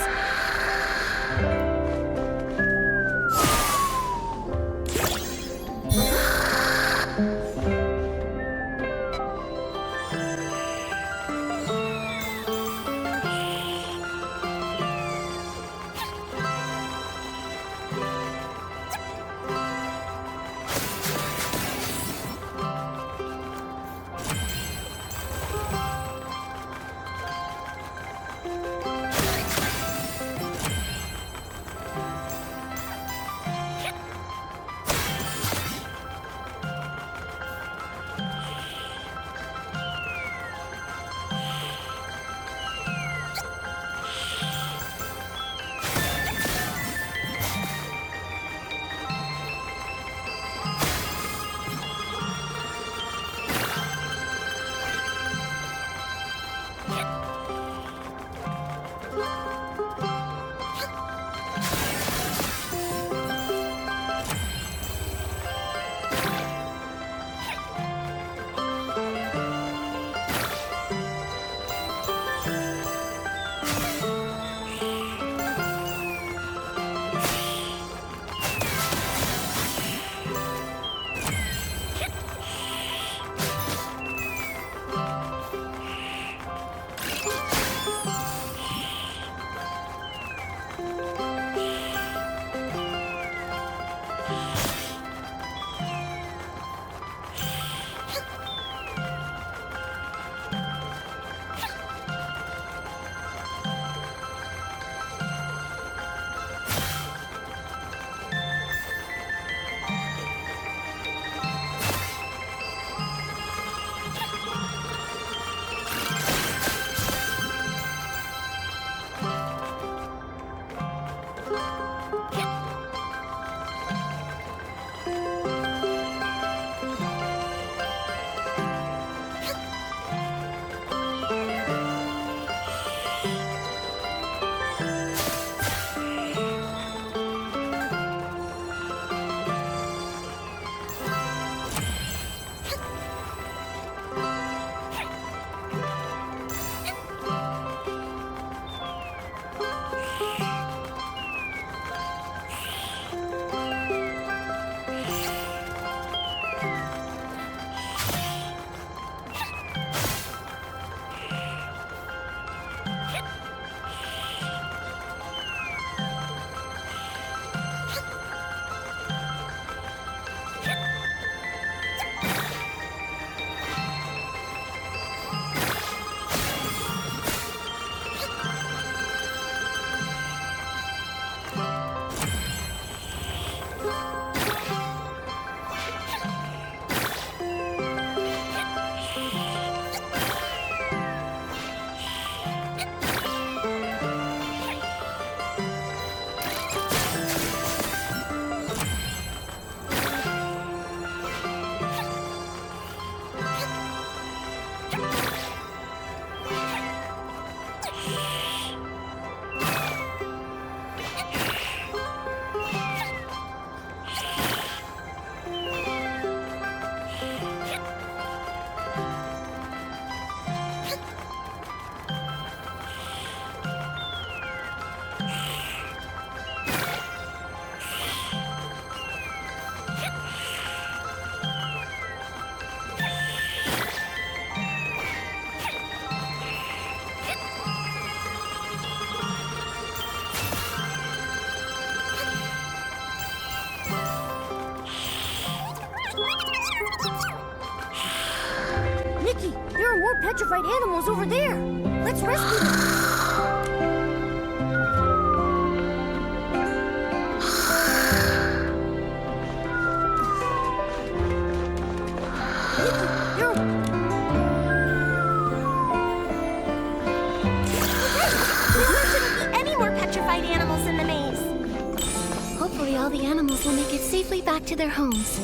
more petrified animals over there. Let's rescue them. There shouldn't be any more petrified animals in the maze. Hopefully all the animals will make it safely back to their homes.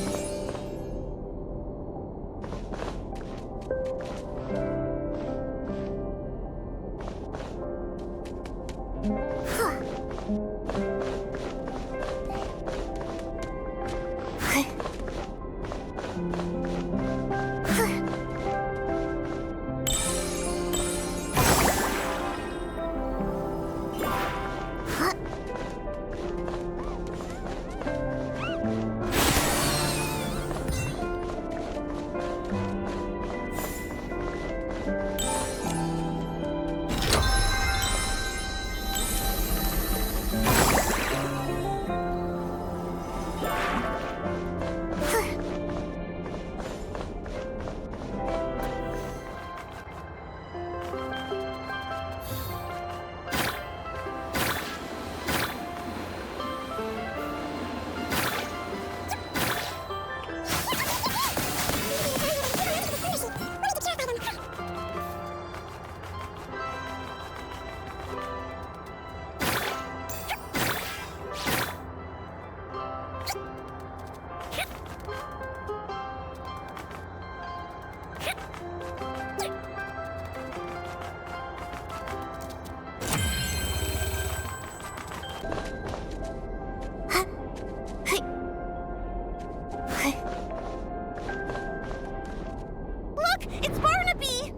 Look, it's Barnaby!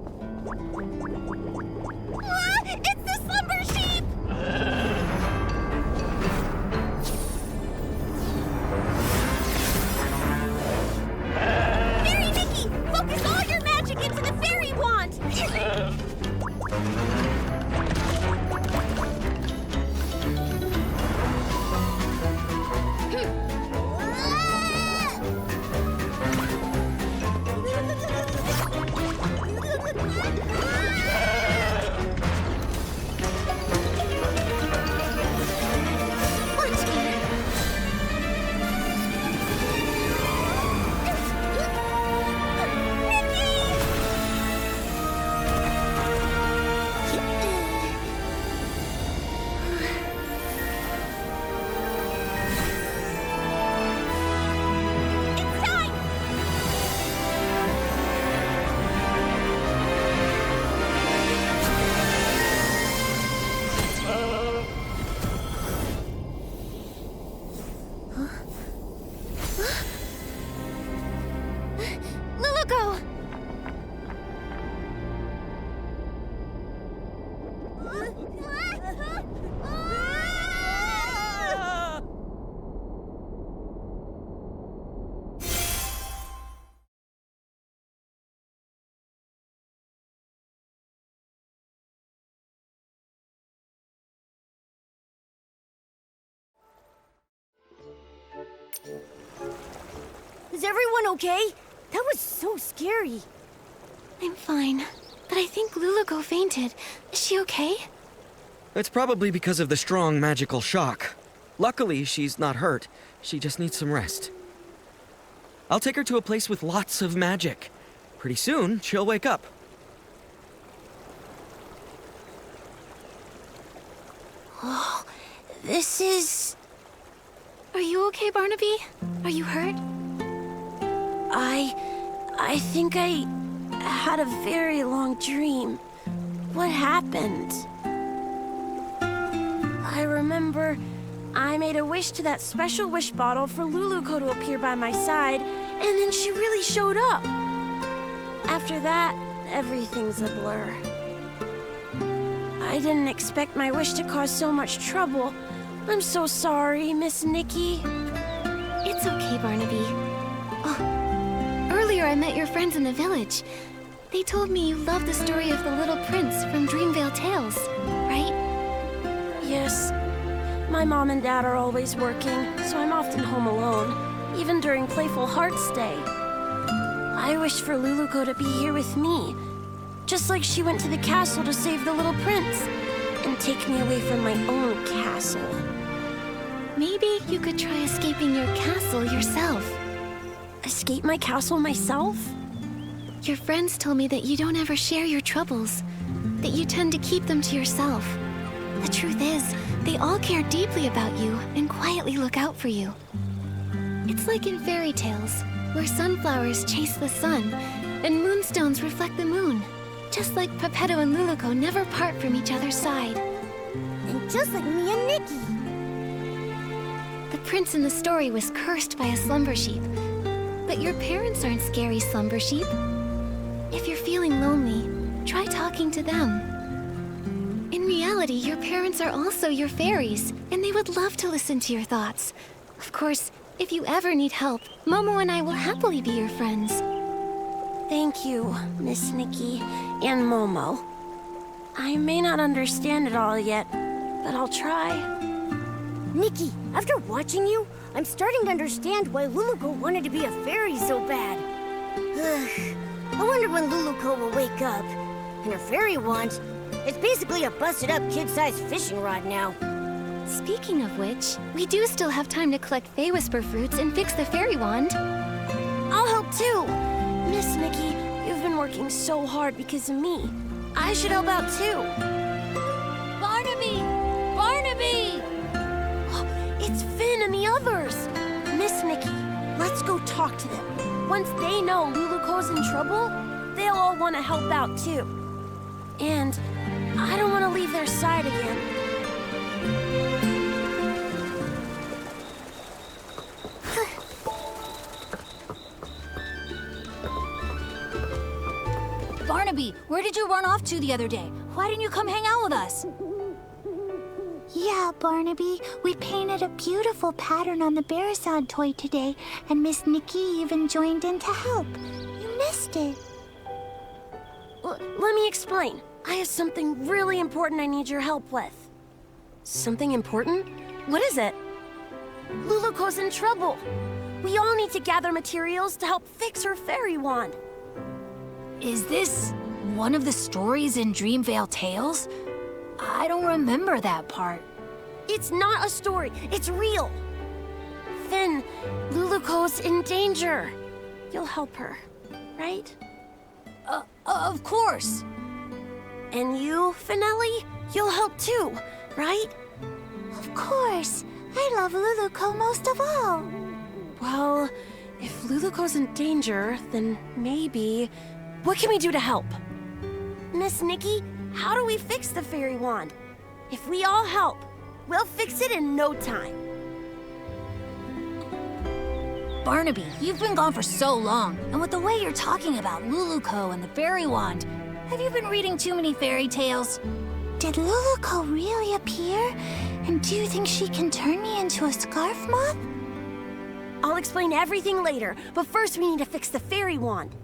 Ah, it's the slumber sheep! Fairy Nikki, focus all your magic into the fairy wand! Luluko! Is everyone okay? That was so scary. I'm fine, but I think Luluko fainted. Is she okay? It's probably because of the strong magical shock. Luckily, she's not hurt. She just needs some rest. I'll take her to a place with lots of magic. Pretty soon, she'll wake up. Oh, this is... Are you okay, Barnaby? Are you hurt? I think I had a very long dream. What happened? I remember I made a wish to that special wish bottle for Luluko to appear by my side, and then she really showed up. After that, everything's a blur. I didn't expect my wish to cause so much trouble. I'm so sorry, Miss Nikki. It's okay, Barnaby. Oh, earlier I met your friends in the village. They told me you love the story of the little prince from Dreamvale Tales, right? Yes. My mom and dad are always working, so I'm often home alone, even during Playful Hearts Day. I wish for Luluko to be here with me, Just like she went to the castle to save the little prince and take me away from my own castle. Maybe you could try escaping your castle yourself. Escape my castle myself? Your friends told me that you don't ever share your troubles, that you tend to keep them to yourself. The truth is, they all care deeply about you and quietly look out for you. It's like in fairy tales, where sunflowers chase the sun and moonstones reflect the moon. Just like Peppetto and Luluco never part from each other's side. And just like me and Nikki. The prince in the story was cursed by a slumber sheep. But your parents aren't scary slumber sheep. If you're feeling lonely, try talking to them. In reality, your parents are also your fairies, and they would love to listen to your thoughts. Of course, if you ever need help, Momo and I will happily be your friends. Thank you, Miss Nikki and Momo. I may not understand it all yet, but I'll try. Nikki, after watching you, I'm starting to understand why Luluco wanted to be a fairy so bad. Ugh. I wonder when Luluco will wake up. And her fairy wand, it's basically a busted-up kid-sized fishing rod now. Speaking of which, we do still have time to collect Fey Whisper fruits and fix the fairy wand. I'll help too. Miss Nikki, you've been working so hard because of me. I should help out too. Barnaby! Barnaby! It's Finn and the others. Miss Nikki, let's go talk to them. Once they know Luluco's in trouble, they'll all want to help out too. And I don't want to leave their side again. Barnaby, where did you run off to the other day? Why didn't you come hang out with us? Yeah, Barnaby, we painted a beautiful pattern on the Bearson toy today, and Miss Nikki even joined in to help. You missed it. Let me explain. I have something really important I need your help with. Something important? What is it? Luluco's in trouble. We all need to gather materials to help fix her fairy wand. Is this one of the stories in Dreamvale Tales? I don't remember that part. It's not a story. It's real. Finn, Luluco's in danger. You'll help her, right? Of course. And you, Finelli? You'll help too, right? Of course. I love Luluco most of all. Well, if Luluco's in danger, then maybe... What can we do to help? Miss Nikki, how do we fix the fairy wand? If we all help, we'll fix it in no time. Barnaby, you've been gone for so long, and with the way you're talking about Luluco and the fairy wand, have you been reading too many fairy tales? Did Luluco really appear? And do you think she can turn me into a scarf moth? I'll explain everything later, but first we need to fix the fairy wand.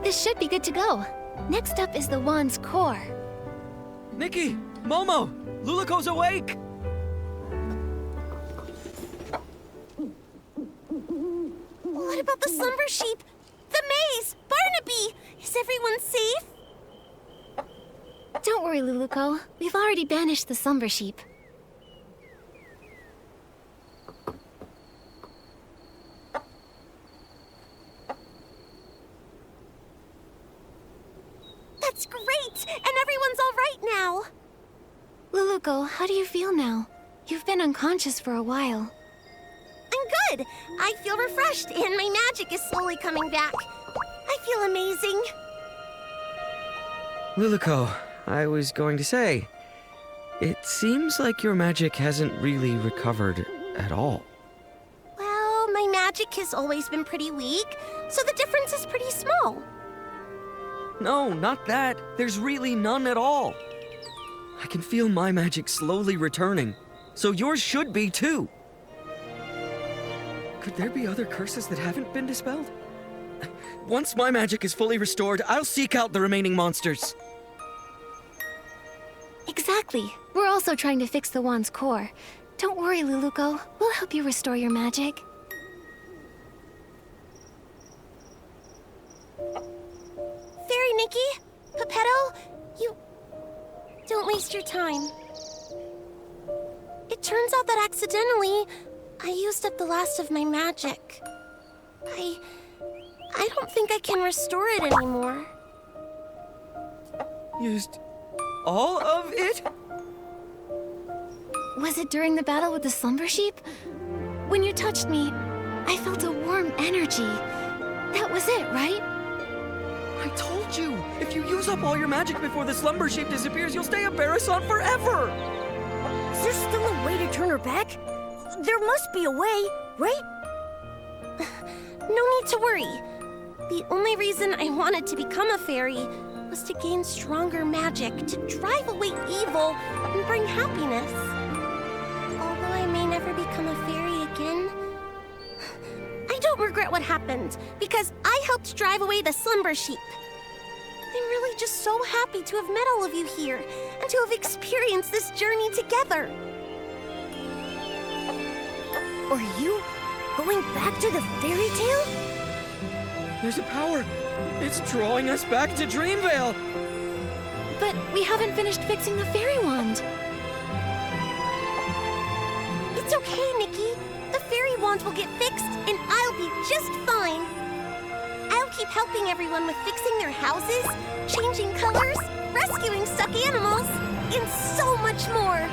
This should be good to go. Next up is the wand's core. Nikki! Momo! Luluco's awake! What about the slumber sheep? The maze! Barnaby! Is everyone safe? Don't worry, Luluco. We've already banished the slumber sheep. That's great! And everyone's all right now. Luluco, how do you feel now? You've been unconscious for a while. I'm good. I feel refreshed, and my magic is slowly coming back. I feel amazing. Luluco, I was going to say, it seems like your magic hasn't really recovered at all. Well, my magic has always been pretty weak, so the difference is pretty small. No, not that. There's really none at all. I can feel my magic slowly returning, so yours should be too. Could there be other curses that haven't been dispelled? Once my magic is fully restored, I'll seek out the remaining monsters. Exactly. We're also trying to fix the wand's core. Don't worry, Luluco. We'll help you restore your magic. Fairy Nikki, Geppetto, you... Don't waste your time. It turns out that accidentally, I used up the last of my magic. I don't think I can restore it anymore. Used all of it? Was it during the battle with the slumber sheep? When you touched me, I felt a warm energy. That was it, right? I told you, if you use up all your magic before the slumber sheep disappears, you'll stay a Barrison forever! Is there still a way to turn her back? There must be a way, right? No need to worry. The only reason I wanted to become a fairy was to gain stronger magic, to drive away evil and bring happiness. Although I may never become a fairy again, I don't regret what happened, because I helped drive away the slumber sheep. I'm really just so happy to have met all of you here, and to have experienced this journey together. Are you going back to the fairy tale? There's a power. It's drawing us back to Dreamvale. But we haven't finished fixing the fairy wand. It's okay, Nikki. The fairy wand will get fixed, and I'll be just fine. I'll keep helping everyone with fixing their houses, changing colors, rescuing stuck animals, and so much more.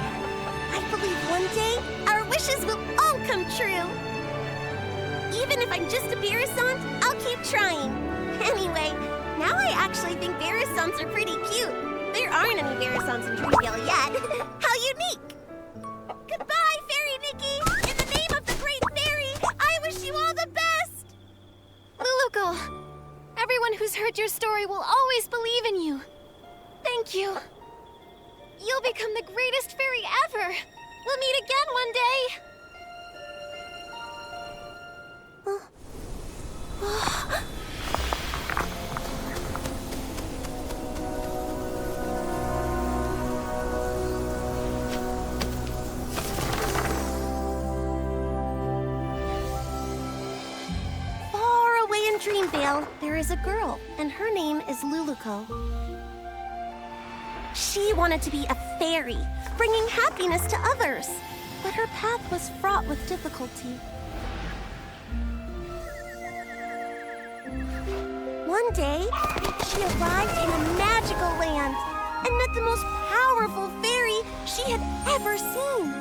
I believe one day our wishes will all come true. Even if I'm just a Barrison, I'll keep trying. Anyway, now I actually think Barrisons are pretty cute. There aren't any Barrisons in Dreamvale yet. How unique! Goodbye, Fairy Nikki! In the name of the Great Fairy, I wish you all the best! Luluco, everyone who's heard your story will always believe in you. Thank you. You'll become the greatest fairy ever. We'll meet again one day. Far away in Dreamvale, there is a girl, and her name is Luluco. She wanted to be a fairy, bringing happiness to others, but her path was fraught with difficulty. One day, she arrived in a magical land and met the most powerful fairy she had ever seen.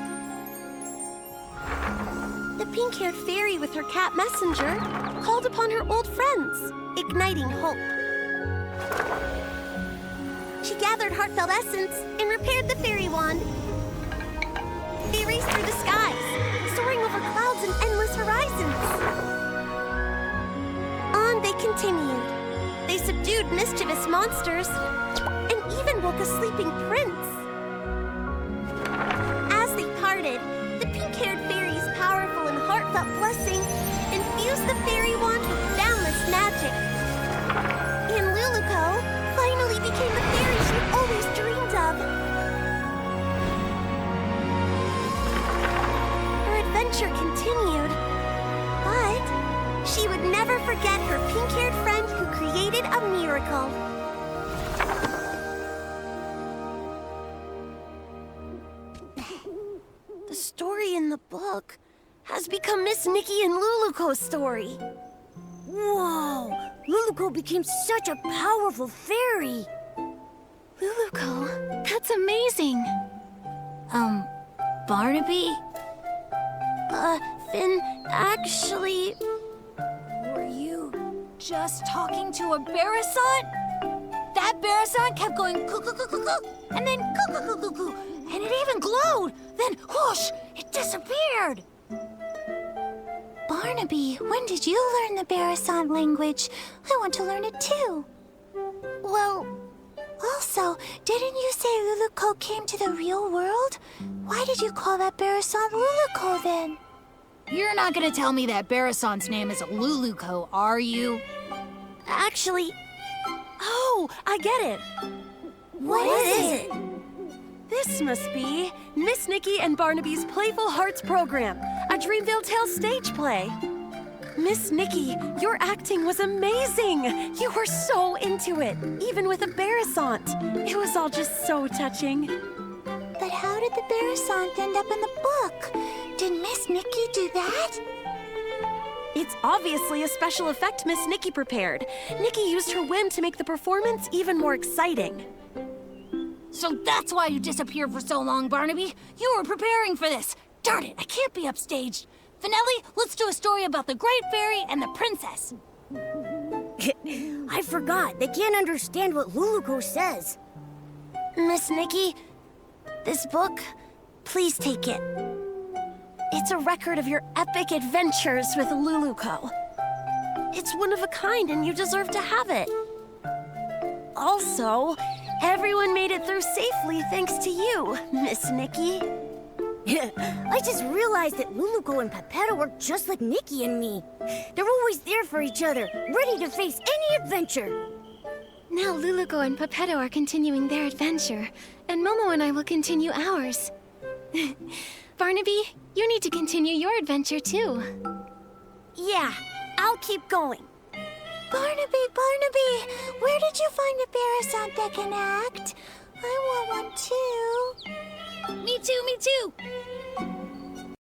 The pink-haired fairy with her cat messenger called upon her old friends, igniting hope. She gathered heartfelt essence and repaired the fairy wand. They raced through the skies, soaring over clouds and endless horizons. On they continued. They subdued mischievous monsters and even woke a sleeping prince. As they parted, the pink-haired fairy's powerful and heartfelt blessing infused the fairy wand with boundless magic. And Luluco finally became the fairy she always dreamed of. Her adventure continued, but she would never forget her pink-haired friend who created a miracle. The story in the book has become Miss Nikki and Luluco's story. Whoa! Luluco became such a powerful fairy! Luluco, that's amazing. Barnaby? Finn, actually... Were you just talking to a Barrison? That Barrison kept going coo-coo-coo-coo-coo, and then coo-coo-coo-coo-coo, and it even glowed. Then whoosh, it disappeared. Barnaby, when did you learn the Barrison language? I want to learn it too. Well... Also, didn't you say Luluco came to the real world? Why did you call that Barrison Luluco then? You're not gonna tell me that Barrison's name is Luluco, are you? Actually... Oh, I get it. What is it? This must be Miss Nikki and Barnaby's Playful Hearts program, a Dreamvale Tales stage play. Miss Nikki, your acting was amazing! You were so into it, even with a Barrisant. It was all just so touching. But how did the Barrisant end up in the book? Did Miss Nikki do that? It's obviously a special effect Miss Nikki prepared. Nikki used her whim to make the performance even more exciting. So that's why you disappeared for so long, Barnaby. You were preparing for this. Darn it, I can't be upstaged. Finelli, let's do a story about the Great Fairy and the Princess. I forgot. They can't understand what Luluco says. Miss Nikki, this book, please take it. It's a record of your epic adventures with Luluco. It's one of a kind and you deserve to have it. Also, everyone made it through safely thanks to you, Miss Nikki. I just realized that Luluco and Pepetto are just like Nikki and me. They're always there for each other, ready to face any adventure. Now Luluco and Pepetto are continuing their adventure, and Momo and I will continue ours. Barnaby, you need to continue your adventure too. Yeah, I'll keep going. Barnaby, where did you find a Barrisant that can act? I want one too. Me too, me too.